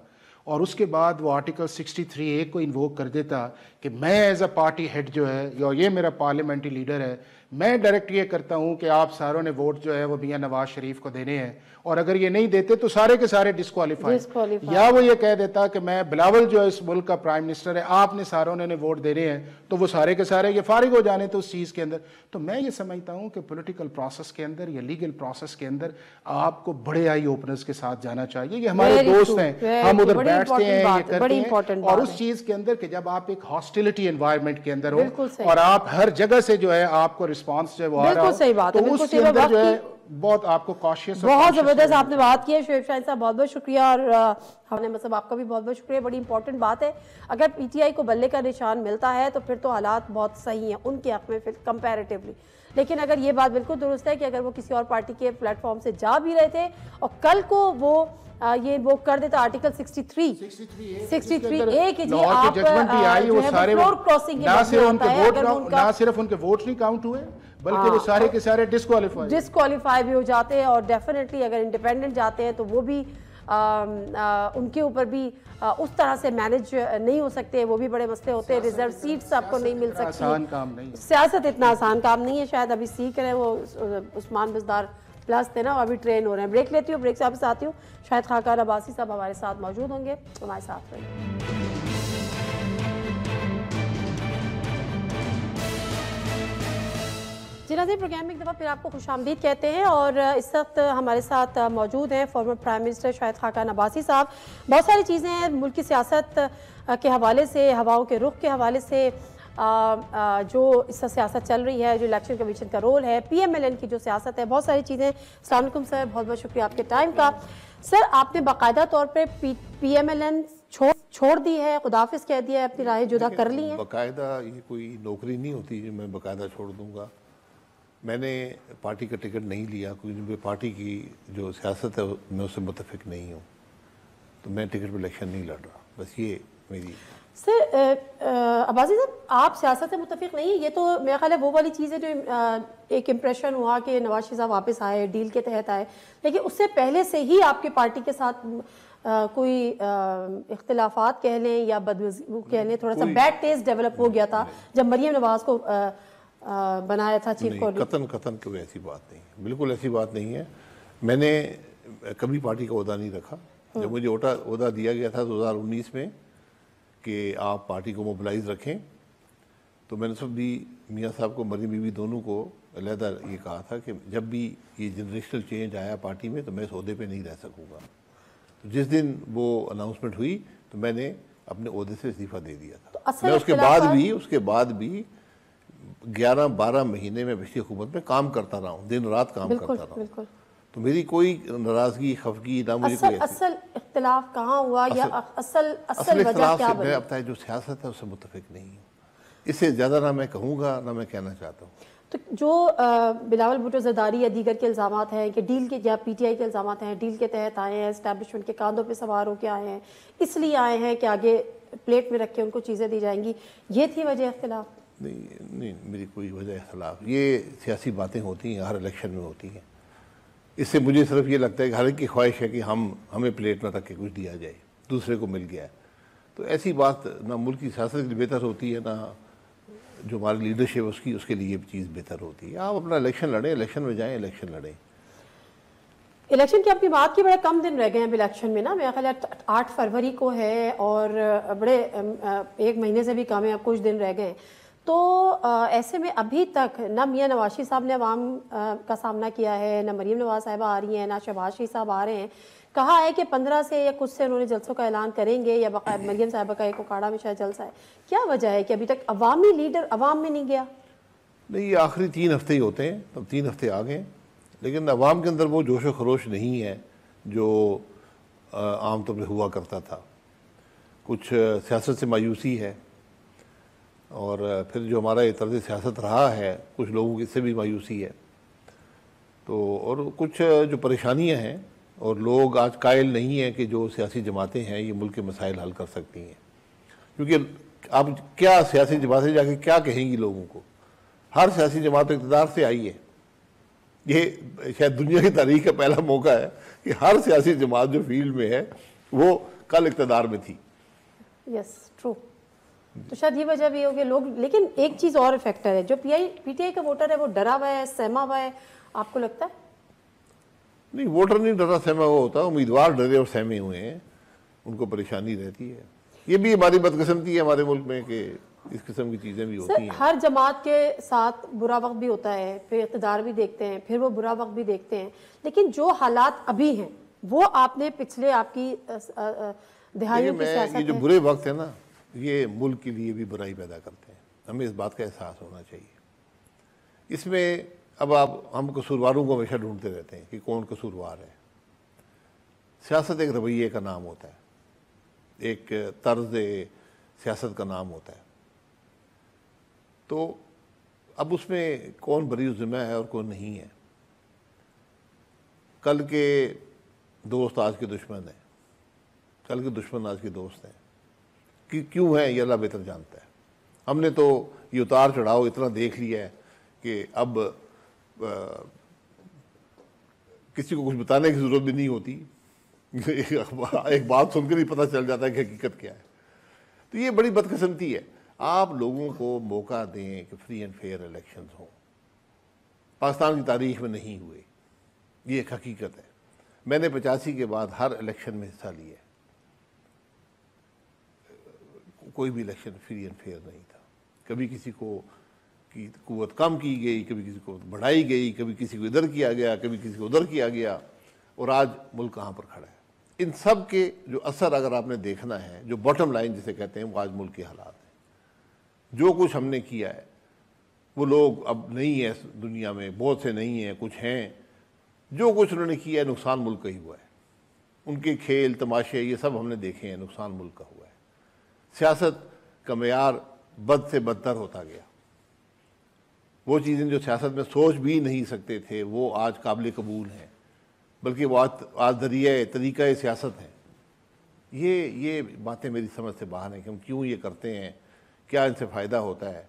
اور اس کے بعد وہ آرٹیکل 63A کو انووک کر دیتا کہ میں ایز اے پارٹی ہیڈ جو ہے یا یہ میرا پارلیمنٹری لیڈر ہے, میں ڈائریکٹ یہ کرتا ہوں کہ آپ ساروں نے ووٹ جو ہے وہ میاں نواز شریف کو دینے ہیں, اور اگر یہ نہیں دیتے تو سارے کے سارے ڈسکوالیفائی. یا وہ یہ کہہ دیتا کہ میں بلاول جو ہے اس ملک کا پرائم منسٹر ہے, آپ نے ساروں نے ووٹ دینے ہیں, تو وہ سارے کے سارے یہ فارغ ہو جانے تو اس چیز کے اندر. تو میں یہ سمجھتا ہوں کہ پولیٹیکل پروسیس کے اندر یا لیگل پروسیس کے اندر آپ کو بڑے آئی اوپنرز کے ساتھ جانا چاہیے. یہ ہمارے دوست ہیں, ہم ادھر بیٹھتے ہیں, یہ کرتے ہیں, اور اس چیز کے اندر کہ جب آپ ایک ہاسٹیلٹی انوائرمنٹ کے اندر ہو اور آپ ہر جگہ سے جو ہے آپ کو رسپانس جو ہے وہ آ رہا ہو, تو اس کے اندر جو ہے بہت آپ کو کاشیس. بہت زبردست آپ نے بات کی ہے شعیب شاہین صاحب, بہت بہت شکریہ, اور ہم نے مطلب آپ کا بھی بہت بہت شکریہ. بڑی امپورٹنٹ بات ہے, اگر پی ٹی آئی کو بلے کا نشان ملتا ہے تو پھر تو حالات بہت صحیح ہیں ان کے حق میں کمپیریٹیولی. لیکن اگر یہ بات بالکل درست ہے کہ اگر وہ کسی اور پارٹی کے پلیٹ فارم سے جا بھی رہے تھے اور کل کو وہ یہ وہ کر دیتا آرٹیکل 63A کہ جی آپ فلور کراسنگ نہ صرف ان کے ووٹ نہیں کاؤنٹ ہوئے بلکہ وہ سارے کے سارے ڈسکوالیفائی بھی ہو جاتے ہیں, اور ڈیفینیٹلی اگر انڈیپینڈنٹ جاتے ہیں تو وہ بھی ان کے اوپر بھی اس طرح سے مینج نہیں ہو سکتے, وہ بھی بڑے مسئلے ہوتے ہیں, ریزرو سیٹس آپ کو نہیں مل سکتی. سیاست اتنا آسان کام نہیں ہے, شاید ابھی سیکھ رہے ہیں وہ عثمان بزدار پلس تھے نا, ابھی ٹرین ہو رہے ہیں. بریک لیتی ہوں, بریک سے واپس آتی ہوں. شاید خاکان عباسی صاحب ہمارے ساتھ موجود ہوں گے, ہمارے ساتھ رہیں. جی ناظرین, پروگرام میں ایک دفعہ پھر آپ کو خوش آمدید کہتے ہیں, اور اس وقت ہمارے ساتھ موجود ہیں former prime minister Shahid Khaqan Abbasi صاحب. بہت ساری چیزیں ہیں ملک کی سیاست کے حوالے سے, ہواؤں کے رخ کے حوالے سے, جو اس سے سیاست چل رہی ہے, جو الیکشن کمیشن کا رول ہے, پی ایم ایل این کی جو سیاست ہے, بہت ساری چیزیں. السلام علیکم سر, بہت بہت شکریہ آپ کے ٹائم کا. سر آپ نے باقاعدہ طور پہ پی ایم ایل این چھوڑ دی ہے, خداحافظ کہہ دیا ہے, اپنی راہیں جدا کر لی ہیں؟ باقاعدہ یہ کوئی نوکری نہیں ہوتی جو میں باقاعدہ چھوڑ دوں گا. میں نے پارٹی کا ٹکٹ نہیں لیا کیونکہ پارٹی کی جو سیاست ہے میں اس سے متفق نہیں ہوں, تو میں ٹکٹ پہ الیکشن نہیں لڑ رہا, بس یہ میری. سر عباسی صاحب, آپ سیاست سے متفق نہیں, یہ تو میرا خیال ہے وہ والی چیز ہے جو ایک امپریشن ہوا کہ نواز شریف صاحب واپس آئے, ڈیل کے تحت آئے, لیکن اس سے پہلے سے ہی آپ کی پارٹی کے ساتھ کوئی اختلافات کہہ لیں یا کہہ لیں, تھوڑا سا بیڈ ٹیسٹ ڈیولپ ہو گیا تھا جب مریم نواز کو بنایا تھا چیف کوآرڈینیٹر. قطن کوئی ایسی بات نہیں, بالکل ایسی بات نہیں ہے. میں نے کبھی پارٹی کا عہدہ نہیں رکھا. جب مجھے عہدہ دیا گیا تھا 2019 میں کہ آپ پارٹی کو موبلائز رکھیں, تو میں نے سب بھی میاں صاحب کو, مریم بی بی دونوں کو علیحدہ یہ کہا تھا کہ جب بھی یہ جنریشنل چینج آیا پارٹی میں تو میں اس عہدے پہ نہیں رہ سکوں گا. تو جس دن وہ اناؤنسمنٹ ہوئی تو میں نے اپنے عہدے سے استعفیٰ دے دیا تھا. میں اس کے بعد بھی 11-12 مہینے میں پچھلی حکومت میں کام کرتا رہا ہوں, دن رات کام کرتا رہا ہوں. تو میری کوئی ناراضگی خفگی نہ مجھے کوئی اصل اختلاف کہاں ہوا یا اصل اختلاف سے میں اب تک جو سیاست ہے اس سے متفق نہیں ہوں. اس سے زیادہ نہ میں کہوں گا نہ میں کہنا چاہتا ہوں. تو جو بلاول بھٹو زرداری یا دیگر کے الزامات ہیں کہ ڈیل کے یا پی ٹی آئی کے الزامات ہیں, ڈیل کے تحت آئے ہیں, اسٹیبلشمنٹ کے کاندھوں پہ سوار ہو کے آئے ہیں, اس لیے آئے ہیں کہ آگے پلیٹ میں رکھ کے ان کو چیزیں دی جائیں گی, یہ تھی وجہ اختلاف؟ نہیں میری کوئی وجہ اختلاف, یہ سیاسی باتیں ہوتی ہیں, ہر الیکشن میں ہوتی ہیں. اس سے مجھے صرف یہ لگتا ہے کہ ہر ایک کی خواہش ہے کہ ہمیں پلیٹ نہ رکھ کے کچھ دیا جائے, دوسرے کو مل گیا ہے. تو ایسی بات نہ ملک کی سیاست کے لیے بہتر ہوتی ہے نہ جو ہماری لیڈرشپ اس کے لیے چیز بہتر ہوتی ہے. آپ اپنا الیکشن لڑیں, الیکشن میں جائیں, الیکشن لڑیں. الیکشن کی اپنی بات کی بڑے کم دن رہ گئے ہیں الیکشن میں نا, میرا خیال ہے 8 فروری کو ہے اور بڑے 1 مہینے سے بھی کم ہے, اب کچھ دن رہ گئے ہیں. تو ایسے میں ابھی تک نہ میاں نواز شریف صاحب نے عوام کا سامنا کیا ہے, نہ مریم نواز صاحبہ آ رہی ہیں, نہ شہباز شریف صاحب آ رہے ہیں. کہا ہے کہ 15 سے یا کچھ سے انہوں نے جلسوں کا اعلان کریں گے, یا باقاعدہ مریم صاحبہ کا ایک اکھاڑا میں شاید جلسہ ہے. کیا وجہ ہے کہ ابھی تک عوامی لیڈر عوام میں نہیں گیا؟ نہیں, یہ آخری 3 ہفتے ہی ہوتے ہیں, اب 3 ہفتے آ گئے, لیکن عوام کے اندر وہ جوش و خروش نہیں ہے جو عام طور پہ ہوا کرتا تھا. کچھ سیاست سے مایوسی ہے, اور پھر جو ہمارا یہ طرز سیاست رہا ہے کچھ لوگوں کی اس سے بھی مایوسی ہے. تو اور کچھ جو پریشانیاں ہیں, اور لوگ آج قائل نہیں ہیں کہ جو سیاسی جماعتیں ہیں یہ ملک کے مسائل حل کر سکتی ہیں. کیونکہ اب کیا سیاسی جماعتیں جا کے کیا کہیں گی لوگوں کو؟ ہر سیاسی جماعت اقتدار سے آئی ہے. یہ شاید دنیا کی تاریخ کا پہلا موقع ہے کہ ہر سیاسی جماعت جو فیلڈ میں ہے وہ کل اقتدار میں تھی. یس ٹرو. تو شاید یہ وجہ بھی ہو کہ لوگ, لیکن ایک چیز اور فیکٹر ہے, جو پی ٹی آئی کا ووٹر ہے وہ ڈرا ہوا ہے, سہما ہوا ہے, آپ کو لگتا ہے؟ نہیں, ووٹر نہیں ڈرا سہما ہوا ہوتا, امیدوار ڈرے اور سہمے ہوئے ہیں, ان کو پریشانی رہتی ہے. یہ بھی ہماری بدقسمتی ہے ہمارے ملک میں کہ اس قسم کی چیزیں بھی ہوتی ہیں. ہر جماعت کے ساتھ برا وقت بھی ہوتا ہے, پھر اقتدار بھی دیکھتے ہیں, پھر وہ برا وقت بھی دیکھتے ہیں, لیکن جو حالات ابھی ہیں وہ آپ نے پچھلے آپ کی دہائیوں کی سیاست یہ جو برے وقت ہے نا, یہ ملک کے لیے بھی برائی پیدا کرتے ہیں. ہمیں اس بات کا احساس ہونا چاہیے. اس میں اب ہم قصورواروں کو ہمیشہ ڈھونڈتے رہتے ہیں کہ کون قصوروار ہے. سیاست ایک رویے کا نام ہوتا ہے, ایک طرز سیاست کا نام ہوتا ہے. تو اب اس میں کون بری ذمہ ہے اور کون نہیں ہے. کل کے دوست آج کے دشمن ہیں, کل کے دشمن آج کے دوست ہیں. کیوں ہیں یہ اللہ بہتر جانتا ہے. ہم نے تو یہ اتار چڑھاؤ اتنا دیکھ لیا ہے کہ اب کسی کو کچھ بتانے کی ضرورت بھی نہیں ہوتی, ایک بات سن کر ہی پتہ چل جاتا ہے کہ حقیقت کیا ہے. تو یہ بڑی بدقسمتی ہے. آپ لوگوں کو موقع دیں کہ فری اینڈ فیئر الیکشنز ہوں. پاکستان کی تاریخ میں نہیں ہوئے, یہ ایک حقیقت ہے. میں نے 85 کے بعد ہر الیکشن میں حصہ لیا ہے, کوئی بھی الیکشن فری اینڈ فیئر نہیں تھا. کبھی کسی کو کی قوت کم کی گئی, کبھی کسی کو بڑھائی گئی, کبھی کسی کو ادھر کیا گیا, کبھی کسی کو ادھر کیا گیا, اور آج ملک کہاں پر کھڑا ہے. ان سب کے جو اثر اگر آپ نے دیکھنا ہے, جو باٹم لائن جسے کہتے ہیں, وہ آج ملک کے حالات ہیں. جو کچھ ہم نے کیا ہے وہ لوگ اب نہیں ہیں دنیا میں, بہت سے نہیں ہیں, کچھ ہیں. جو کچھ انہوں نے کیا ہے نقصان ملک کا ہی ہوا ہے. ان کے کھیل تماشے یہ سب ہم نے دیکھے ہیں, نقصان ملک کا ہوا ہے. سیاست کا معیار بد سے بدتر ہوتا گیا. وہ چیزیں جو سیاست میں سوچ بھی نہیں سکتے تھے وہ آج قابل قبول ہیں, بلکہ وہ آج طریقہ سیاست ہیں. یہ باتیں میری سمجھ سے باہر ہیں کہ ہم کیوں یہ کرتے ہیں, کیا ان سے فائدہ ہوتا ہے.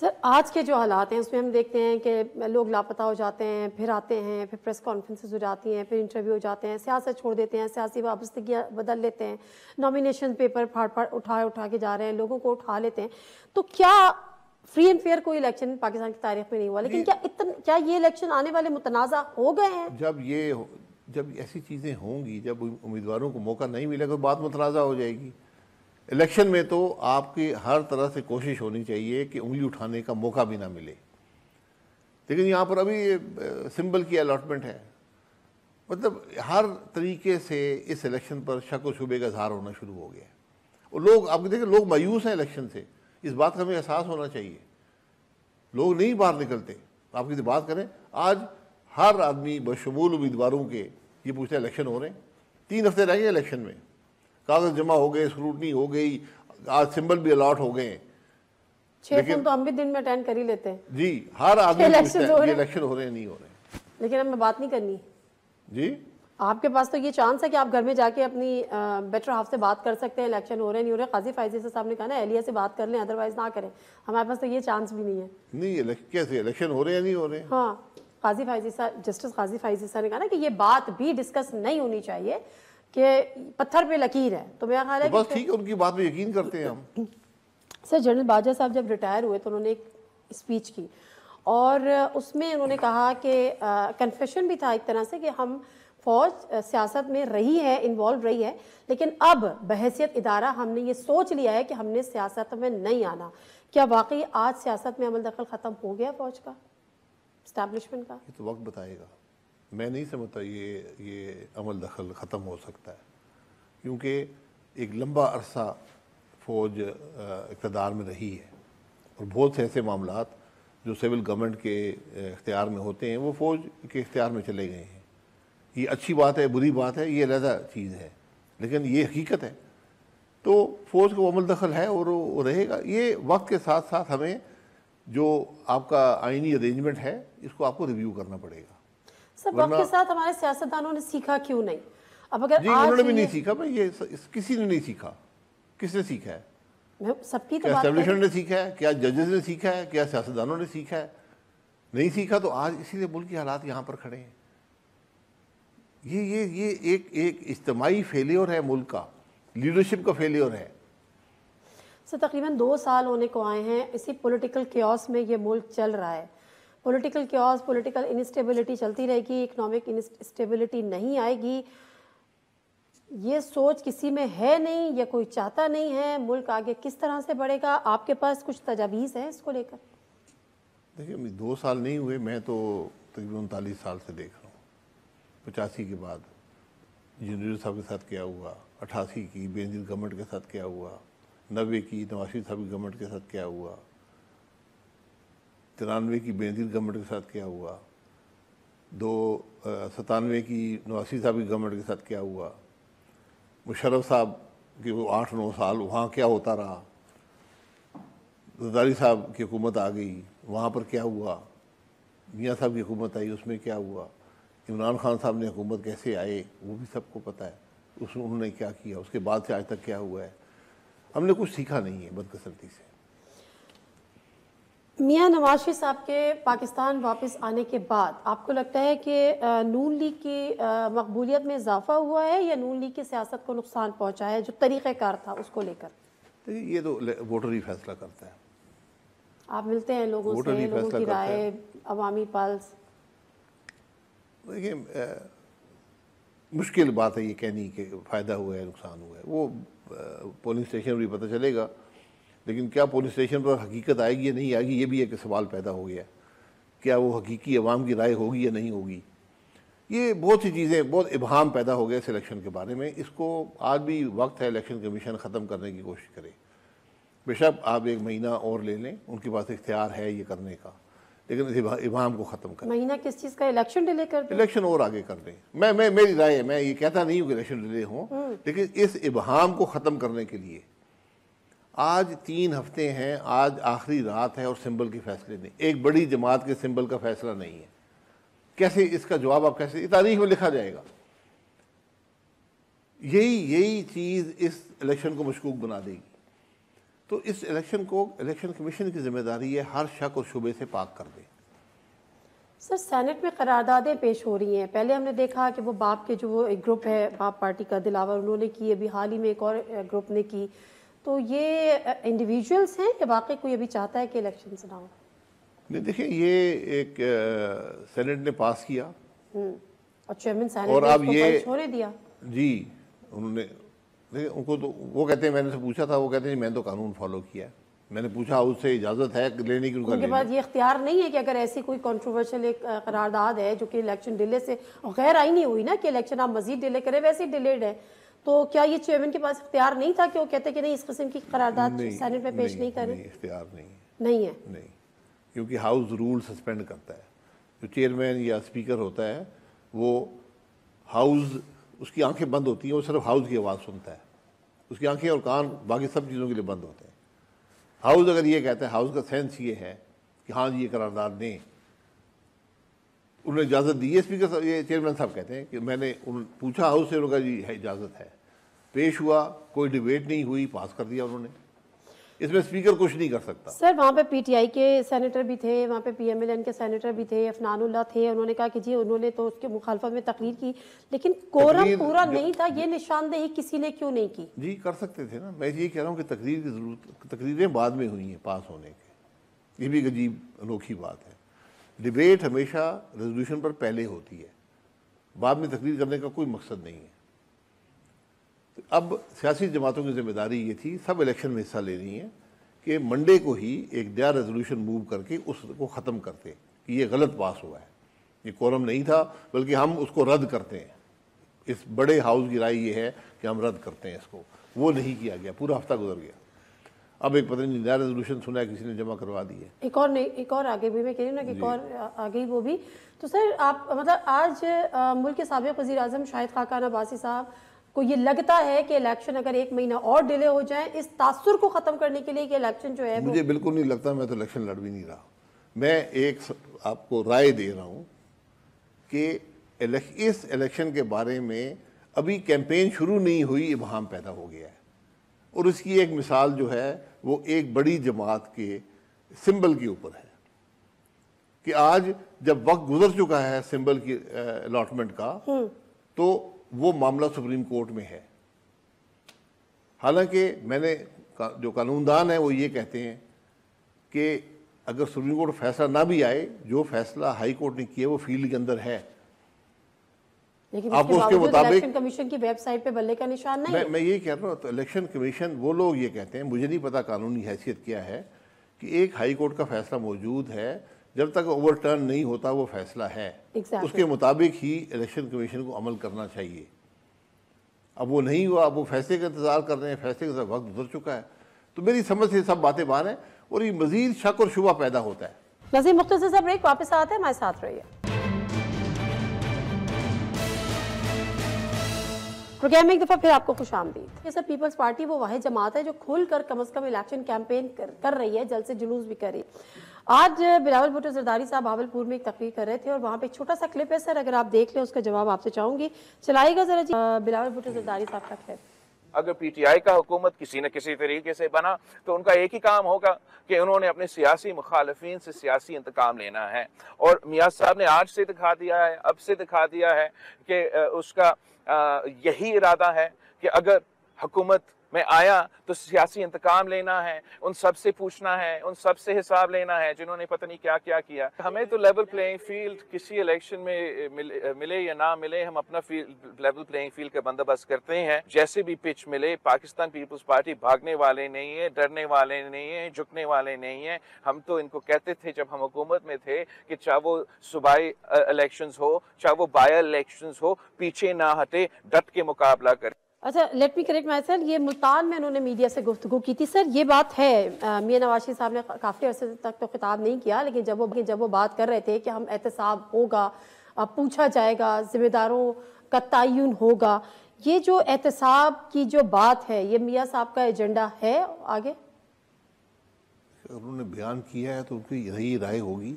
سر آج کے جو حالات ہیں اس میں ہم دیکھتے ہیں کہ لوگ لاپتہ ہو جاتے ہیں, پھر آتے ہیں, پھر پریس کانفرنسز ہو جاتی ہیں, پھر انٹرویو ہو جاتے ہیں, سیاست چھوڑ دیتے ہیں, سیاسی وابستگیاں بدل لیتے ہیں, نامینیشن پیپر پھاڑ اٹھا کے جا رہے ہیں, لوگوں کو اٹھا لیتے ہیں. تو کیا فری اینڈ فیئر کوئی الیکشن پاکستان کی تاریخ میں نہیں ہوا, لیکن کیا یہ الیکشن آنے والے متنازع ہو گئے ہیں؟ جب ایسی چیزیں ہوں گی, جب امیدواروں کو موقع نہیں ملے گا تو بات متنازع ہو جائے گی. الیکشن میں تو آپ کی ہر طرح سے کوشش ہونی چاہیے کہ انگلی اٹھانے کا موقع بھی نہ ملے. لیکن یہاں پر ابھی سمبل کی الاٹمنٹ ہے. مطلب ہر طریقے سے اس الیکشن پر شک و شبے کا اظہار ہونا شروع ہو گیا ہے. اور لوگ آپ دیکھیں لوگ مایوس ہیں الیکشن سے. اس بات کا ہمیں احساس ہونا چاہیے. لوگ نہیں باہر نکلتے. آپ کسی بات کریں, آج ہر آدمی بشمول امیدواروں کے یہ پوچھتے ہیں الیکشن ہو رہے ہیں, 3 ہفتے رہ گئے الیکشن میں, کاغذ جمع ہو گئے, اسکروٹنی ہو گئی, آج سمبل بھی الاٹ ہو گئے ہیں. 6 فون تو ہم بھی دن میں اٹینڈ کر ہی لیتے ہیں. جی ہر آدمی پوچھتا ہے یہ الیکشن ہو رہے ہیں نہیں ہو رہے ہیں. لیکن ہمیں بات نہیں کرنی. جی آپ کے پاس تو یہ چانس ہے کہ آپ گھر میں جا کے اپنی بیٹر ہاف سے بات کر سکتے ہیں, الیکشن ہو رہے ہیں نہیں ہو رہے. قاضی فائزی صاحب نے کہا نا اہلیہ سے بات کر لیں, ادروائز نہ کریں. ہمارے پاس تو یہ چانس بھی نہیں ہے. نہیں کیسے الیکشن ہو رہے ہیں نہیں ہو رہے ہیں. ہاں قاضی فائزی صاحب, جسٹس قاضی فائزی صاحب نے کہا نا کہ یہ بات بھی ڈسکس نہیں ہونی چاہیے کہ پتھر پہ لکیر ہے. تو میرا خیال ہے بس ٹھیک ہے, ان کی بات پہ یقین کرتے ہیں ہم. سر جنرل باجوہ صاحب جب ریٹائر ہوئے تو انہوں نے ایک اسپیچ کی اور اس میں انہوں نے کہا کہ کنفیشن بھی تھا ایک طرح سے کہ ہم فوج سیاست میں رہی ہے, انوالو رہی ہے, لیکن اب بحیثیت ادارہ ہم نے یہ سوچ لیا ہے کہ ہم نے سیاست میں نہیں آنا. کیا واقعی آج سیاست میں عمل دخل ختم ہو گیا فوج کا, اسٹیبلشمنٹ کا؟ یہ تو وقت بتائے گا. میں نہیں سمجھتا یہ عمل دخل ختم ہو سکتا ہے, کیونکہ ایک لمبا عرصہ فوج اقتدار میں رہی ہے اور بہت سے ایسے معاملات جو سول گورنمنٹ کے اختیار میں ہوتے ہیں وہ فوج کے اختیار میں چلے گئے ہیں. یہ اچھی بات ہے بری بات ہے یہ علیحدہ چیز ہے, لیکن یہ حقیقت ہے. تو فوج کا عمل دخل ہے اور وہ رہے گا. یہ وقت کے ساتھ ساتھ ہمیں جو آپ کا آئینی ارینجمنٹ ہے اس کو آپ کو ریویو کرنا پڑے گا. سب وقت کے ساتھ ہمارے سیاستدانوں نے سیکھا کیوں نہیں؟ اب اگر جی انہوں نے بھی نہیں سیکھا. بھائی یہ کسی نے نہیں سیکھا. کس نے سیکھا ہے؟ سب کی کیا اسٹیبلشمنٹ نے سیکھا ہے؟ کیا ججز نے سیکھا ہے؟ کیا سیاستدانوں نے سیکھا ہے؟ نہیں سیکھا. تو آج اسی لیے ملک کے حالات یہاں پر کھڑے ہیں. یہ ایک اجتماعی فیلیور ہے ملک کا, لیڈرشپ کا فیلیور ہے. سر تقریباً 2 سال ہونے کو آئے ہیں, اسی پولیٹیکل کیوس میں یہ ملک چل رہا ہے. پولیٹیکل کیوس, پولیٹیکل انسٹیبلٹی چلتی رہے گی, اکنامک انسٹیبلٹی نہیں آئے گی. یہ سوچ کسی میں ہے نہیں یا کوئی چاہتا نہیں ہے. ملک آگے کس طرح سے بڑھے گا؟ آپ کے پاس کچھ تجاویز ہیں اس کو لے کر؟ دیکھیں 2 سال نہیں ہوئے, میں تو تقریباً 39 سال سے دیکھ رہا ہوں. 85 کے بعد انجینئر صاحب کے ساتھ کیا ہوا, 88 کی بینظیر گورنمنٹ کے ساتھ کیا ہوا, 90 کی نواز شریف صاحب کی گورنمنٹ کے ساتھ کیا ہوا, 93 کی بینظیر گورنمنٹ کے ساتھ کیا ہوا, 97 کی نواز شریف صاحب کی گورنمنٹ کے ساتھ کیا ہوا, مشرف صاحب کے وہ 8-9 سال وہاں کیا ہوتا رہا, زرداری صاحب کی حکومت آ گئی وہاں پر کیا ہوا, میاں صاحب کی حکومت آئی اس میں کیا ہوا, عمران خان صاحب نے حکومت کیسے آئے وہ بھی سب کو پتہ ہے, اس میں انہوں نے کیا کیا, اس کے بعد سے آج تک کیا ہوا ہے. ہم نے کچھ سیکھا نہیں ہے بدقسمتی سے. میاں نواز شریف صاحب کے پاکستان واپس آنے کے بعد آپ کو لگتا ہے کہ نون لیگ کی مقبولیت میں اضافہ ہوا ہے یا نون لیگ کی سیاست کو نقصان پہنچا ہے جو طریقہ کار تھا اس کو لے کر؟ یہ تو ووٹر ہی فیصلہ کرتا ہے. آپ ملتے ہیں لوگوں سے, لوگوں کی رائے, عوامی پلس. دیکھیں مشکل بات ہے یہ کہنی کہ فائدہ ہوا ہے نقصان ہوا ہے. وہ پولنگ اسٹیشن بھی پتہ چلے گا, لیکن کیا پولنگ اسٹیشن پر حقیقت آئے گی یا نہیں آئے گی یہ بھی ایک سوال پیدا ہو گیا. کیا وہ حقیقی عوام کی رائے ہوگی یا نہیں ہوگی؟ یہ بہت سی چیزیں, بہت ابہام پیدا ہو گیا اس الیکشن کے بارے میں. اس کو آج بھی وقت ہے الیکشن کمیشن ختم کرنے کی کوشش کرے. بے شک آپ 1 مہینہ اور لے لیں, ان کے پاس اختیار ہے یہ کرنے کا, لیکن اس ابہام کو ختم کریں. مہینہ کس چیز کا؟ الیکشن ڈیلے کر دیں, الیکشن اور آگے کر دیں. میری رائے ہے, میں یہ کہتا نہیں ہوں کہ الیکشن ڈیلے ہوں, لیکن اس ابہام کو ختم کرنے کے لیے آج 3 ہفتے ہیں, آج آخری رات ہے اور سمبل کے فیصلے نہیں, ایک بڑی جماعت کے سمبل کا فیصلہ نہیں ہے. کیسے اس کا جواب آپ کیسے تاریخ میں لکھا جائے گا؟ یہی چیز اس الیکشن کو مشکوک بنا دے گی. تو اس الیکشن کو الیکشن کمیشن کی ذمہ داری ہے ہر شک اور شبے سے پاک کر دے. سر سینٹ میں قراردادیں پیش ہو رہی ہیں. پہلے ہم نے دیکھا کہ وہ باپ کے جو وہ ایک گروپ ہے باپ پارٹی کا دلاور, انہوں نے کی, ابھی حال ہی میں ایک اور گروپ نے کی. تو یہ انڈیویجولز ہیں کہ واقعی کوئی ابھی چاہتا ہے کہ الیکشنز نہ ہو؟ نہیں دیکھیں یہ ایک سینٹ نے پاس کیا اور چیئرمین سینٹ نے اس کو پبلش ہونے دیا. جی انہوں نے ان کو تو وہ کہتے ہیں, میں نے سے پوچھا تھا, وہ کہتے ہیں میں نے تو قانون فالو کیا ہے. میں نے پوچھا اس سے اجازت ہے لینے کی، ان کے پاس یہ اختیار نہیں ہے کہ اگر ایسی کوئی کنٹروورشل ایک قرارداد ہے جو کہ الیکشن ڈیلے سے غیر آئینی ہوئی نا، کہ الیکشن آپ مزید ڈیلے کریں، ویسے ہی ڈیلیڈ ہے، تو کیا یہ چیئرمین کے پاس اختیار نہیں تھا کہ وہ کہتے کہ نہیں اس قسم کی قرارداد سینٹ میں پیش نہیں کریں؟ اختیار نہیں ہے نہیں، کیونکہ ہاؤس رول سسپینڈ کرتا ہے. جو چیئرمین یا اسپیکر ہوتا ہے وہ ہاؤس، اس کی آنکھیں بند ہوتی ہیں، وہ صرف ہاؤس کی آواز سنتا ہے، اس کی آنکھیں اور کان باقی سب چیزوں کے لیے بند ہوتے ہیں. ہاؤس اگر یہ کہتا ہے، ہاؤس کا سینس یہ ہے کہ ہاں جی یہ قرارداد دیں، انہوں نے اجازت دی ہے. اسپیکر یہ چیئرمین صاحب کہتے ہیں کہ میں نے پوچھا ہاؤس سے، انہوں نے کہا جی ہے اجازت ہے، پیش ہوا، کوئی ڈیبیٹ نہیں ہوئی، پاس کر دیا انہوں نے. اس میں اسپیکر کچھ نہیں کر سکتا. سر وہاں پہ پی ٹی آئی کے سینیٹر بھی تھے، وہاں پہ پی ایم ایل این کے سینیٹر بھی تھے، افنان اللہ تھے، انہوں نے کہا کہ جی انہوں نے تو اس کے مخالفت میں تقریر کی، لیکن کورم پورا نہیں تھا. یہ نشاندہی کسی نے کیوں نہیں کی؟ جی کر سکتے تھے نا. میں یہ کہہ رہا ہوں کہ تقریر کی ضرورت، تقریریں بعد میں ہوئی ہیں پاس ہونے کے، یہ بھی ایک عجیب انوکھی بات ہے. ڈیبیٹ ہمیشہ ریزولوشن پر پہلے ہوتی ہے، بعد میں تقریر کرنے کا کوئی مقصد نہیں ہے. اب سیاسی جماعتوں کی ذمہ داری یہ تھی، سب الیکشن میں حصہ لے رہی ہیں، کہ منڈے کو ہی ایک نیا ریزولوشن موو کر کے اس کو ختم کرتے کہ یہ غلط پاس ہوا ہے، یہ کورم نہیں تھا، بلکہ ہم اس کو رد کرتے ہیں. اس بڑے ہاؤس کی رائے یہ ہے کہ ہم رد کرتے ہیں اس کو. وہ نہیں کیا گیا، پورا ہفتہ گزر گیا. اب ایک پتہ نہیں نیا ریزولوشن سنا ہے کسی نے جمع کروا دی ہے. ایک اور آگے بھی میں کہہ رہی ہوں نا کہ ایک اور آگے وہ بھی. تو سر آپ مطلب آج ملک کے سابق وزیر اعظم شاہد خاقان عباسی صاحب کو یہ لگتا ہے کہ الیکشن اگر 1 مہینہ اور ڈیلے ہو جائیں اس تاثر کو ختم کرنے کے لیے کہ الیکشن جو ہے مجھے بالکل نہیں لگتا. میں تو الیکشن لڑ بھی نہیں رہا. میں ایک آپ کو رائے دے رہا ہوں کہ اس الیکشن کے بارے میں ابھی کیمپین شروع نہیں ہوئی، ابہام پیدا ہو گیا ہے. اور اس کی ایک مثال جو ہے وہ ایک بڑی جماعت کے سمبل کے اوپر ہے کہ آج جب وقت گزر چکا ہے سمبل کی الاٹمنٹ کا تو وہ معاملہ سپریم کورٹ میں ہے. حالانکہ میں نے جو قانون دان ہیں وہ یہ کہتے ہیں کہ اگر سپریم کورٹ فیصلہ نہ بھی آئے، جو فیصلہ ہائی کورٹ نے کیا وہ فیلڈ کے اندر ہے. لیکن آپ اس کے مطابق الیکشن کمیشن کی ویب سائٹ پہ بلے کا نشان نہیں ہے. میں یہ کہہ رہا ہوں، تو الیکشن کمیشن وہ لوگ یہ کہتے ہیں، مجھے نہیں پتا قانونی حیثیت کیا ہے، کہ ایک ہائی کورٹ کا فیصلہ موجود ہے، جب تک اوور ٹرن نہیں ہوتا وہ فیصلہ ہے، اس کے مطابق ہی الیکشن کمیشن کو عمل کرنا چاہیے. اب وہ نہیں ہوا، اب وہ فیصلے کا انتظار کر رہے ہیں، فیصلے کا وقت گزر چکا ہے. تو میری سمجھ سے سب باتیں باہر ہیں اور یہ مزید شک اور شبہ پیدا ہوتا ہے. نظیر مختصر صاحب بریک، واپس آتے ہیں، ہمارے ساتھ رہیے. پروگرام ایک دفعہ پھر آپ کو خوش آمدید. یہ سب پیپلز پارٹی وہ واحد جماعت ہے جو کھل کر کم از کم الیکشن کیمپین کر رہی ہے، جلد سے جلوس بھی کر رہی ہے. آج بلاول بھٹو زرداری صاحب بھاولپور میں ایک تقریر کر رہے تھے اور وہاں پہ ایک چھوٹا سا کلپ ہے سر، اگر آپ دیکھ لیں اس کا جواب آپ سے چاہوں گی. چلائے گا ذرا جی بلاول بھٹو زرداری صاحب کا کلپ. اگر پی ٹی آئی کا حکومت کسی نہ کسی طریقے سے بنا تو ان کا ایک ہی کام ہوگا کہ انہوں نے اپنے سیاسی مخالفین سے سیاسی انتقام لینا ہے. اور میاں صاحب نے آج سے دکھا دیا ہے، اب سے دکھا دیا ہے کہ اس کا یہی ارادہ ہے کہ اگر حکومت میں آیا تو سیاسی انتقام لینا ہے، ان سب سے پوچھنا ہے، ان سب سے حساب لینا ہے جنہوں نے پتہ نہیں کیا کیا کیا. ہمیں تو لیول پلینگ فیلڈ کسی الیکشن میں ملے یا نہ ملے، ہم اپنا لیول پلینگ فیلڈ کا بندوبست کرتے ہیں. جیسے بھی پچ ملے، پاکستان پیپلز پارٹی بھاگنے والے نہیں ہے، ڈرنے والے نہیں ہیں، جھکنے والے نہیں ہیں. ہم تو ان کو کہتے تھے جب ہم حکومت میں تھے کہ چاہے وہ صوبائی الیکشنز ہو، چاہے وہ بائی الیکشنز ہو، پیچھے نہ ہٹے، ڈٹ کے مقابلہ کریں. اچھا let me correct my self, یہ ملتان میں انہوں نے میڈیا سے گفتگو کی تھی سر، یہ بات ہے. میاں نواز شریف صاحب نے کافی عرصے تک تو خطاب نہیں کیا، لیکن جب وہ بات کر رہے تھے کہ ہم احتساب ہوگا، پوچھا جائے گا، ذمہ داروں کا تعین ہوگا، یہ جو احتساب کی جو بات ہے یہ میاں صاحب کا ایجنڈا ہے آگے؟ انہوں نے بیان کیا ہے تو ان کی یہی رائے ہوگی.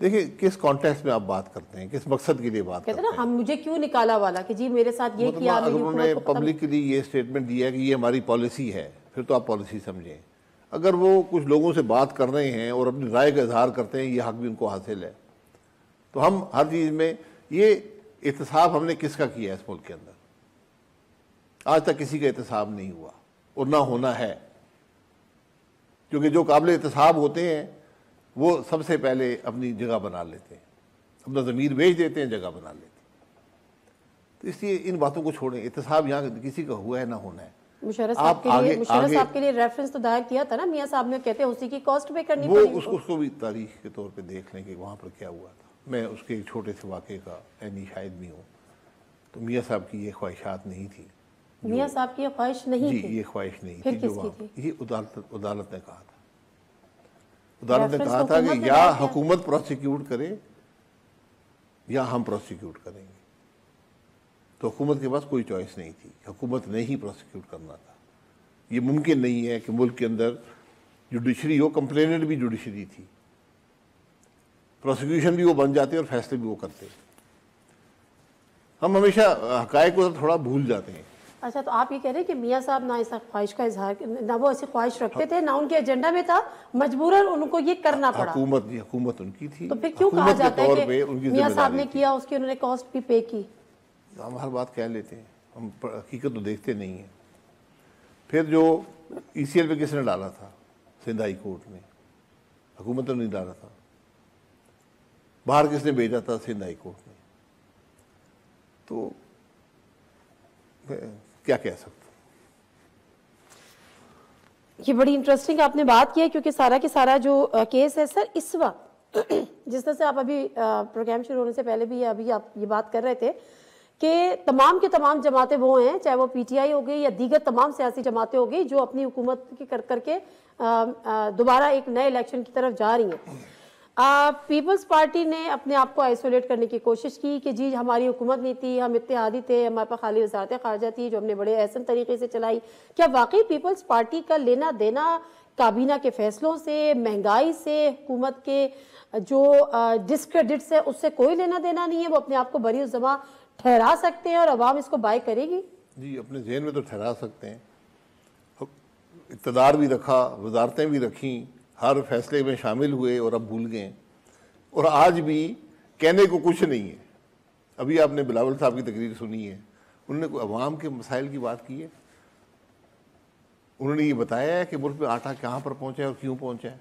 دیکھیں کس کانٹیکسٹ میں آپ بات کرتے ہیں، کس مقصد کے لیے بات کرتے ہیں. کہتے ہیں نا ہم مجھے کیوں نکالا والا کہ جی میرے ساتھ یہ کیا. اگر انہوں نے پبلکلی یہ سٹیٹمنٹ دیا ہے کہ یہ ہماری پالیسی ہے، پھر تو آپ پالیسی سمجھیں. اگر وہ کچھ لوگوں سے بات کر رہے ہیں اور اپنی رائے کا اظہار کرتے ہیں، یہ حق بھی ان کو حاصل ہے. تو ہم ہر چیز میں یہ احتساب ہم نے کس کا کیا ہے اس ملک کے اندر؟ آج تک کسی کا احتساب نہیں ہوا اور نہ ہونا ہے. کیونکہ جو قابل احتساب ہوتے ہیں وہ سب سے پہلے اپنی جگہ بنا لیتے ہیں، اپنا ضمیر بیچ دیتے ہیں، جگہ بنا لیتے ہیں. تو اس لیے ان باتوں کو چھوڑیں. احتساب یہاں کسی کا ہوا ہے نہ ہونا ہے. مشرف صاحب کے لیے ریفرنس تو دائر کیا تھا نا، میاں صاحب نے کہتے ہیں اسی کی کاسٹ پے کرنی پڑی، وہ اس کو بھی تاریخ کے طور پہ دیکھ لیں کہ وہاں پر کیا ہوا تھا. میں اس کے ایک چھوٹے سے واقعے کا عینی شاہد بھی ہوں. تو میاں صاحب کی یہ خواہشات نہیں تھی. میاں صاحب کی یہ خواہش نہیں تھی؟ جی یہ خواہش نہیں تھی. جو یہ عدالت نے کہا تھا. عدالت نے کہا تھا کہ یا حکومت پروسیکیوٹ کرے یا ہم پروسیکیوٹ کریں گے. تو حکومت کے پاس کوئی چوائس نہیں تھی، حکومت نے ہی پروسیکیوٹ کرنا تھا. یہ ممکن نہیں ہے کہ ملک کے اندر جوڈیشری ہو، کمپلیننٹ بھی جوڈیشری تھی، پروسیکیوشن بھی وہ بن جاتے اور فیصلے بھی وہ کرتے. ہم ہمیشہ حقائق کو تھوڑا بھول جاتے ہیں. اچھا، تو آپ یہ کہہ رہے ہیں کہ میاں صاحب نہ ایسا خواہش کا اظہار، نہ وہ ایسی خواہش رکھتے تھے، نہ ان کے ایجنڈا میں تھا، مجبوراً ان کو یہ کرنا پڑا. حکومت ان کی تھی. تو پھر کیوں کہا جاتا ہے کہ میاں صاحب نے کیا، اس کی انہوں نے کاسٹ بھی پے کی؟ ہم ہر بات کہہ لیتے ہیں، ہم حقیقت تو دیکھتے نہیں ہیں. پھر جو ای سی ایل پہ کس نے ڈالا تھا؟ سندھ ہائی کورٹ نے. حکومت نے نہیں ڈالا تھا. باہر کس نے بھیجا تھا؟ سندھ ہائی کورٹ نے. تو کیا کہہ سکتا ہوں. یہ بڑی انٹرسٹنگ آپ نے بات کی ہے، کیونکہ سارا کے سارا جو کیس ہے سر اس وقت جس طرح سے آپ ابھی پروگرام شروع ہونے سے پہلے بھی ابھی آپ یہ بات کر رہے تھے کہ تمام کے تمام جماعتیں وہ ہیں، چاہے وہ پی ٹی آئی ہو گئی یا دیگر تمام سیاسی جماعتیں ہو گئی، جو اپنی حکومت کی کر کے دوبارہ ایک نئے الیکشن کی طرف جا رہی ہیں. پیپلز پارٹی نے اپنے آپ کو آئسولیٹ کرنے کی کوشش کی کہ جی ہماری حکومت نہیں تھی، ہم اتحادی تھے، ہمارے پاس خالی وزارت خارجہ تھی جو ہم نے بڑے احسن طریقے سے چلائی. کیا واقعی پیپلز پارٹی کا لینا دینا کابینہ کے فیصلوں سے، مہنگائی سے، حکومت کے جو ڈسکریڈٹ سے، اس سے کوئی لینا دینا نہیں ہے؟ وہ اپنے آپ کو بری الزماں ٹھہرا سکتے ہیں اور عوام اس کو بائی کرے گی؟ جی اپنے ذہن میں تو ٹھہرا سکتے ہیں. اقتدار بھی رکھا، وزارتیں بھی رکھیں، ہر فیصلے میں شامل ہوئے اور اب بھول گئے. اور آج بھی کہنے کو کچھ نہیں ہے. ابھی آپ نے بلاول صاحب کی تقریر سنی ہے، انہوں نے عوام کے مسائل کی بات کی ہے. انہوں نے یہ بتایا ہے کہ ملک میں آٹا کہاں پر پہنچا ہے اور کیوں پہنچا ہے،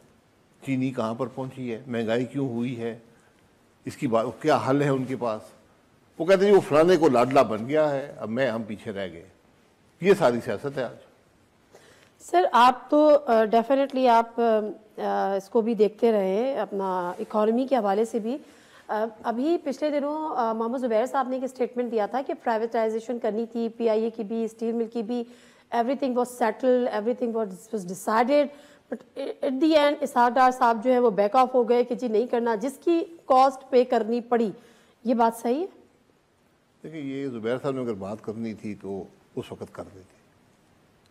چینی کہاں پر پہنچی ہے، مہنگائی کیوں ہوئی ہے، اس کی بات کیا حل ہے ان کے پاس. وہ کہتے ہیں وہ فلانے کو لاڈلا بن گیا ہے، اب ہم پیچھے رہ گئے. یہ ساری سیاست ہے آج. سر آپ تو ڈیفینیٹلی آپ اس کو بھی دیکھتے رہے اپنا اکانومی کے حوالے سے بھی. ابھی پچھلے دنوں محمد زبیر صاحب نے ایک اسٹیٹمنٹ دیا تھا کہ پرائیویٹائزیشن کرنی تھی، پی آئی اے کی بھی، اسٹیل مل کی بھی. Everything was settled, everything was decided, but at the end Ishaq Dar صاحب جو ہے وہ بیک آف ہو گئے کہ جی نہیں کرنا، جس کی کاسٹ پے کرنی پڑی. یہ بات صحیح ہے؟ دیکھیں یہ زبیر صاحب نے اگر بات کرنی تھی تو اس وقت کر دیتے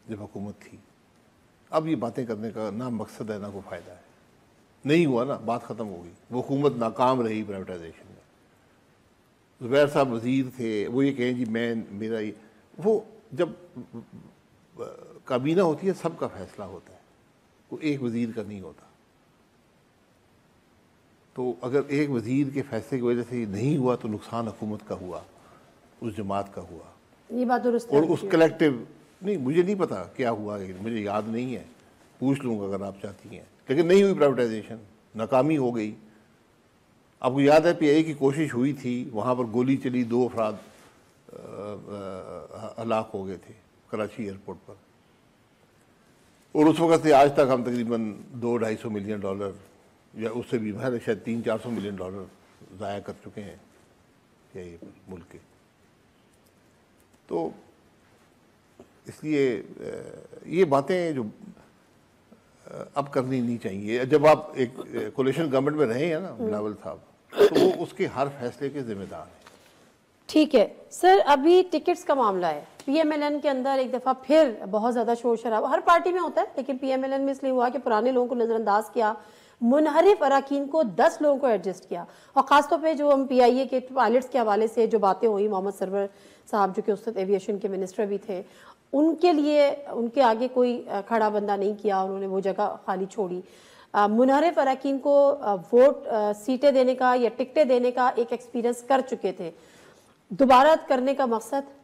جب حکومت تھی. اب یہ باتیں کرنے کا نہ مقصد ہے نہ کوئی فائدہ ہے. نہیں ہوا نا، بات ختم ہو گئی. وہ حکومت ناکام رہی پرائیویٹائزیشن میں. زبیر صاحب وزیر تھے، وہ یہ کہیں جی میرا یہ، وہ جب کابینہ ہوتی ہے سب کا فیصلہ ہوتا ہے، وہ ایک وزیر کا نہیں ہوتا. تو اگر ایک وزیر کے فیصلے کی وجہ سے یہ نہیں ہوا تو نقصان حکومت کا ہوا، اس جماعت کا ہوا. یہ بات درست ہے. اور اس کلیکٹیو نہیں، مجھے نہیں پتا کیا ہوا، مجھے یاد نہیں ہے، پوچھ لوں گا اگر آپ چاہتی ہیں. لیکن نہیں ہوئی پرائیویٹائزیشن، ناکامی ہو گئی. آپ کو یاد ہے پی آئی کی کوشش ہوئی تھی، وہاں پر گولی چلی، 2 افراد ہلاک ہو گئے تھے کراچی ایئرپورٹ پر. اور اس وقت سے آج تک ہم تقریباً $200-250 ملین یا اس سے بھی شاید $300-400 ملین ضائع کر چکے ہیں یہ ملک کے. تو اس لیے یہ باتیں جو اب کرنی نہیں چاہیے. جب آپ ایک کولیشن گورنمنٹ میں رہے ہیں نا بلاول صاحب، تو وہ اس کے ہر فیصلے کے ذمہ دار ہیں. ٹھیک ہے سر، ابھی ٹکٹس کا معاملہ ہے. پی ایم ایل این کے اندر ایک دفعہ پھر بہت زیادہ شور شرابہ ہر پارٹی میں ہوتا ہے، لیکن پی ایم ایل این میں اس لیے ہوا کہ پرانے لوگوں کو نظر انداز کیا، منحرف اراکین کو 10 لوگوں کو ایڈجسٹ کیا. اور خاص طور پہ جو ہم پی آئی اے کے پائلٹس کے حوالے سے جو باتیں ہوئی، محمد سرور صاحب جو کہ اس وقت ایویشن کے منسٹر بھی تھے، ان کے لیے ان کے آگے کوئی کھڑا بندہ نہیں کیا، انہوں نے وہ جگہ خالی چھوڑی. منحرف اراکین کو ووٹ سیٹیں دینے کا یا ٹکٹیں دینے کا ایک ایکسپیرینس کر چکے تھے، دوبارہ کرنے کا مقصد؟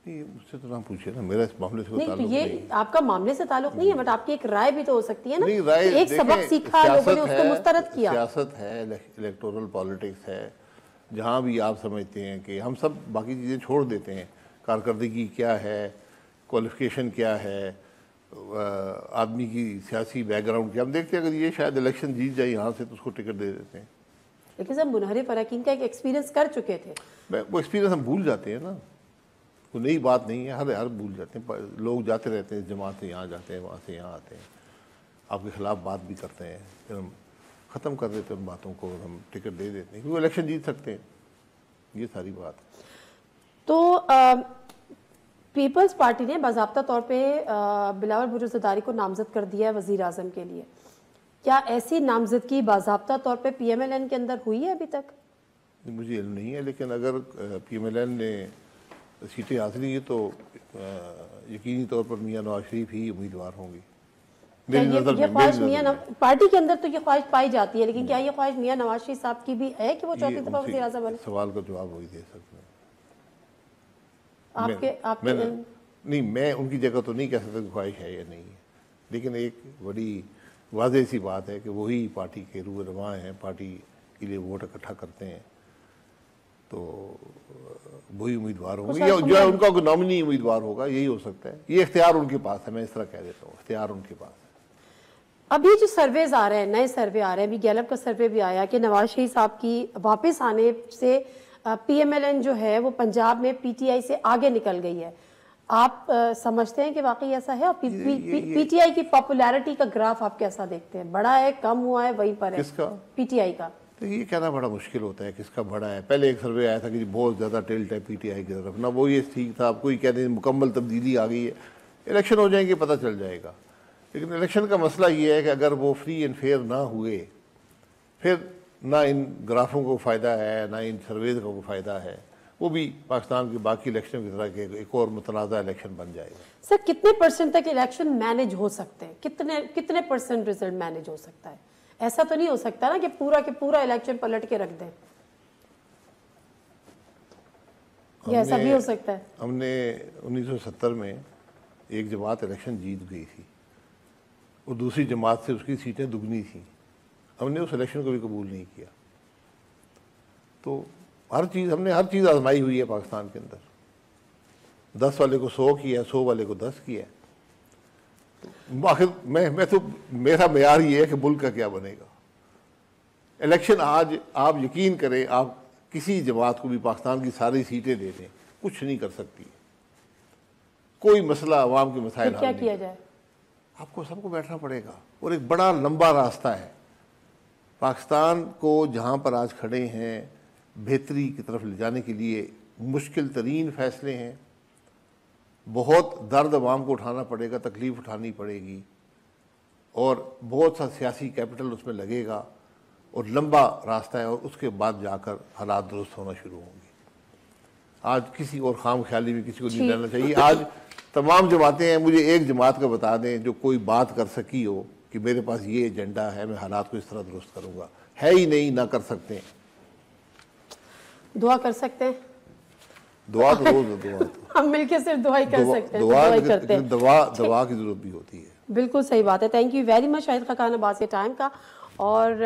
مجھ سے تو نہ پوچھے نا، میرا اس معاملے سے نہیں، تعلق یہ نہیں. آپ کا معاملے سے تعلق نہیں ہے، بٹ آپ کی ایک رائے بھی تو ہو سکتی ہے نا. نہیں، رائے ایک سبق سیکھا، لوگوں نے اس کو مسترد کیا. سیاست ہے، الیکٹورل پالیٹکس ہے، جہاں بھی آپ سمجھتے ہیں کہ ہم سب باقی چیزیں چھوڑ دیتے ہیں، کارکردگی کیا ہے، کوالیفیکیشن کیا ہے, آدمی کی سیاسی بیک گراؤنڈ کیا. ہم دیکھتے ہیں اگر یہ شاید الیکشن جیت جائے یہاں سے تو اس کو ٹکٹ دے دیتے ہیں. لیکن سب منحرف اراکین کا ایک ایکسپیرینس کر چکے تھے. وہ ایکسپیرینس ہم بھول جاتے ہیں نا, وہ نئی بات نہیں ہے, ہر بھول جاتے ہیں. لوگ جاتے رہتے ہیں, جماعت سے یہاں جاتے ہیں, وہاں سے یہاں آتے ہیں, آپ کے خلاف بات بھی کرتے ہیں, پھر ہم ختم کر دیتے ہیں ان باتوں کو, ہم ٹکٹ دے دیتے ہیں کیونکہ وہ الیکشن جیت سکتے ہیں. یہ ساری بات. تو پیپلز پارٹی نے باضابطہ طور پہ بلاول بھٹو زرداری کو نامزد کر دیا ہے وزیر اعظم کے لیے. کیا ایسی نامزدگی باضابطہ طور پہ پی ایم ایل این کے اندر ہوئی ہے ابھی تک؟ مجھے علم نہیں ہے, لیکن اگر پی ایم ایل این نے سیٹیں حاصل کی تو یقینی طور پر میاں نواز شریف ہی امیدوار ہوں گی. یہ خواہش پارٹی کے اندر تو یہ خواہش پائی جاتی ہے, لیکن کیا یہ خواہش میاں نواز شریف صاحب کی بھی ہے کہ وہ چوتھی دفعہ وزیر اعظم بنے؟ سوال کا جواب وہی دے سکتے ہیں. آپ کے نہیں, میں ان کی جگہ تو نہیں کہہ سکتا کہ خواہش ہے یا نہیں ہے, لیکن ایک بڑی واضح سی بات ہے کہ وہی پارٹی کے روح رواں ہیں, پارٹی کے لیے ووٹ اکٹھا کرتے ہیں, تو وہی امیدوار ہوں گے, جو ان کا کوئی نامنی امیدوار ہوگا یہی ہو سکتا ہے. یہ اختیار ان کے پاس ہے, میں اس طرح کہہ دیتا ہوں, اختیار ان کے پاس ہے. ابھی جو سرویز آ رہے ہیں, نئے سروے آ رہے ہیں, ابھی گیلپ کا سروے بھی آیا کہ نواز شریف صاحب کی واپس آنے سے پی ایم ایل این جو ہے وہ پنجاب میں پی ٹی آئی سے آگے نکل گئی ہے. آپ سمجھتے ہیں کہ واقعی ایسا ہے؟ اور پی ٹی آئی کی پاپولیرٹی کا گراف آپ کیسا دیکھتے ہیں؟ بڑا ہے, کم ہوا ہے, وہیں پر ہے؟ کس کا؟ پی ٹی آئی کا. تو یہ کہنا بڑا مشکل ہوتا ہے کس کا بڑا ہے. پہلے ایک سروے آیا تھا کہ بہت زیادہ ٹلٹ ہے پی ٹی آئی کی طرف, نہ وہ یہ ٹھیک تھا, اب کوئی کہتے ہیں مکمل تبدیلی آ گئی ہے. الیکشن ہو جائیں گے پتہ چل جائے گا. لیکن الیکشن کا مسئلہ یہ ہے کہ اگر وہ فری اینڈ فیئر نہ ہوئے پھر نہ ان گرافوں کو فائدہ ہے, نہ ان سرویز کا کوئی فائدہ ہے. وہ بھی پاکستان کے باقی الیکشن کی طرح کے ایک اور متنازع الیکشن بن جائے گا. سر کتنے پرسنٹ تک الیکشن مینج ہو سکتے ہیں؟ کتنے پرسنٹ رزلٹ مینج ہو سکتا ہے؟ ایسا تو نہیں ہو سکتا نا کہ پورا الیکشن پلٹ کے رکھ دیں, یہ ایسا بھی ہو سکتا ہے؟ ہم نے 1970 میں ایک جماعت الیکشن جیت گئی تھی اور دوسری جماعت سے اس کی سیٹیں دگنی تھیں. ہم نے اس الیکشن کو بھی قبول نہیں کیا. تو ہم نے ہر چیز آزمائی ہوئی ہے پاکستان کے اندر. 10 والے کو 100 کیا, 100 والے کو 10 کیا. آخر میں تو میرا معیار یہ ہے کہ ملک کا کیا بنے گا. الیکشن آج آپ یقین کریں, آپ کسی جماعت کو بھی پاکستان کی ساری سیٹیں دے دیں, کچھ نہیں کر سکتی. کوئی مسئلہ عوام کے مسائل کیا کیا جائے؟ آپ کو سب کو بیٹھنا پڑے گا, اور ایک بڑا لمبا راستہ ہے. پاکستان کو جہاں پر آج کھڑے ہیں بہتری کی طرف لے جانے کے لیے مشکل ترین فیصلے ہیں. بہت درد عوام کو اٹھانا پڑے گا, تکلیف اٹھانی پڑے گی, اور بہت سا سیاسی کیپٹل اس میں لگے گا, اور لمبا راستہ ہے, اور اس کے بعد جا کر حالات درست ہونا شروع ہوں گے. آج کسی اور خام خیالی میں کسی کو نہیں رہنا چاہیے. آج تمام جماعتیں ہیں, مجھے ایک جماعت کا بتا دیں جو کوئی بات کر سکی ہو کہ میرے پاس یہ ایجنڈا ہے, میں حالات کو اس طرح درست کروں گا. ہے ہی نہیں, نہ کر سکتے ہیں. دعا کر سکتے ہیں؟ دعا تو روز دعا ہم مل کے صرف دعا ہی کر سکتے ہیں. دعا کی ضرورت بھی ہوتی ہے. بالکل صحیح بات ہے. Thank you very much Shahid Khaqan عباس کے ٹائم کا. اور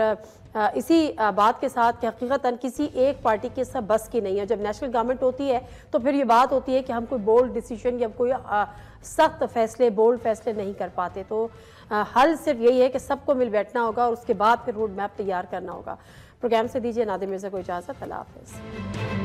اسی بات کے ساتھ کہ حقیقتاً کسی ایک پارٹی کے سب بس کی نہیں ہے. جب نیشنل گورنمنٹ ہوتی ہے تو پھر یہ بات ہوتی ہے کہ ہم کوئی بولڈ ڈیسیشن یا کوئی سخت فیصلے, بولڈ فیصلے نہیں کر پاتے. تو حل صرف یہی ہے کہ سب کو مل بیٹھنا ہوگا, اور اس کے بعد پھر روڈ میپ تیار کرنا ہوگا. پروگرام سے دیجیے نادر مرزا کو اجازت. اللہ حافظ.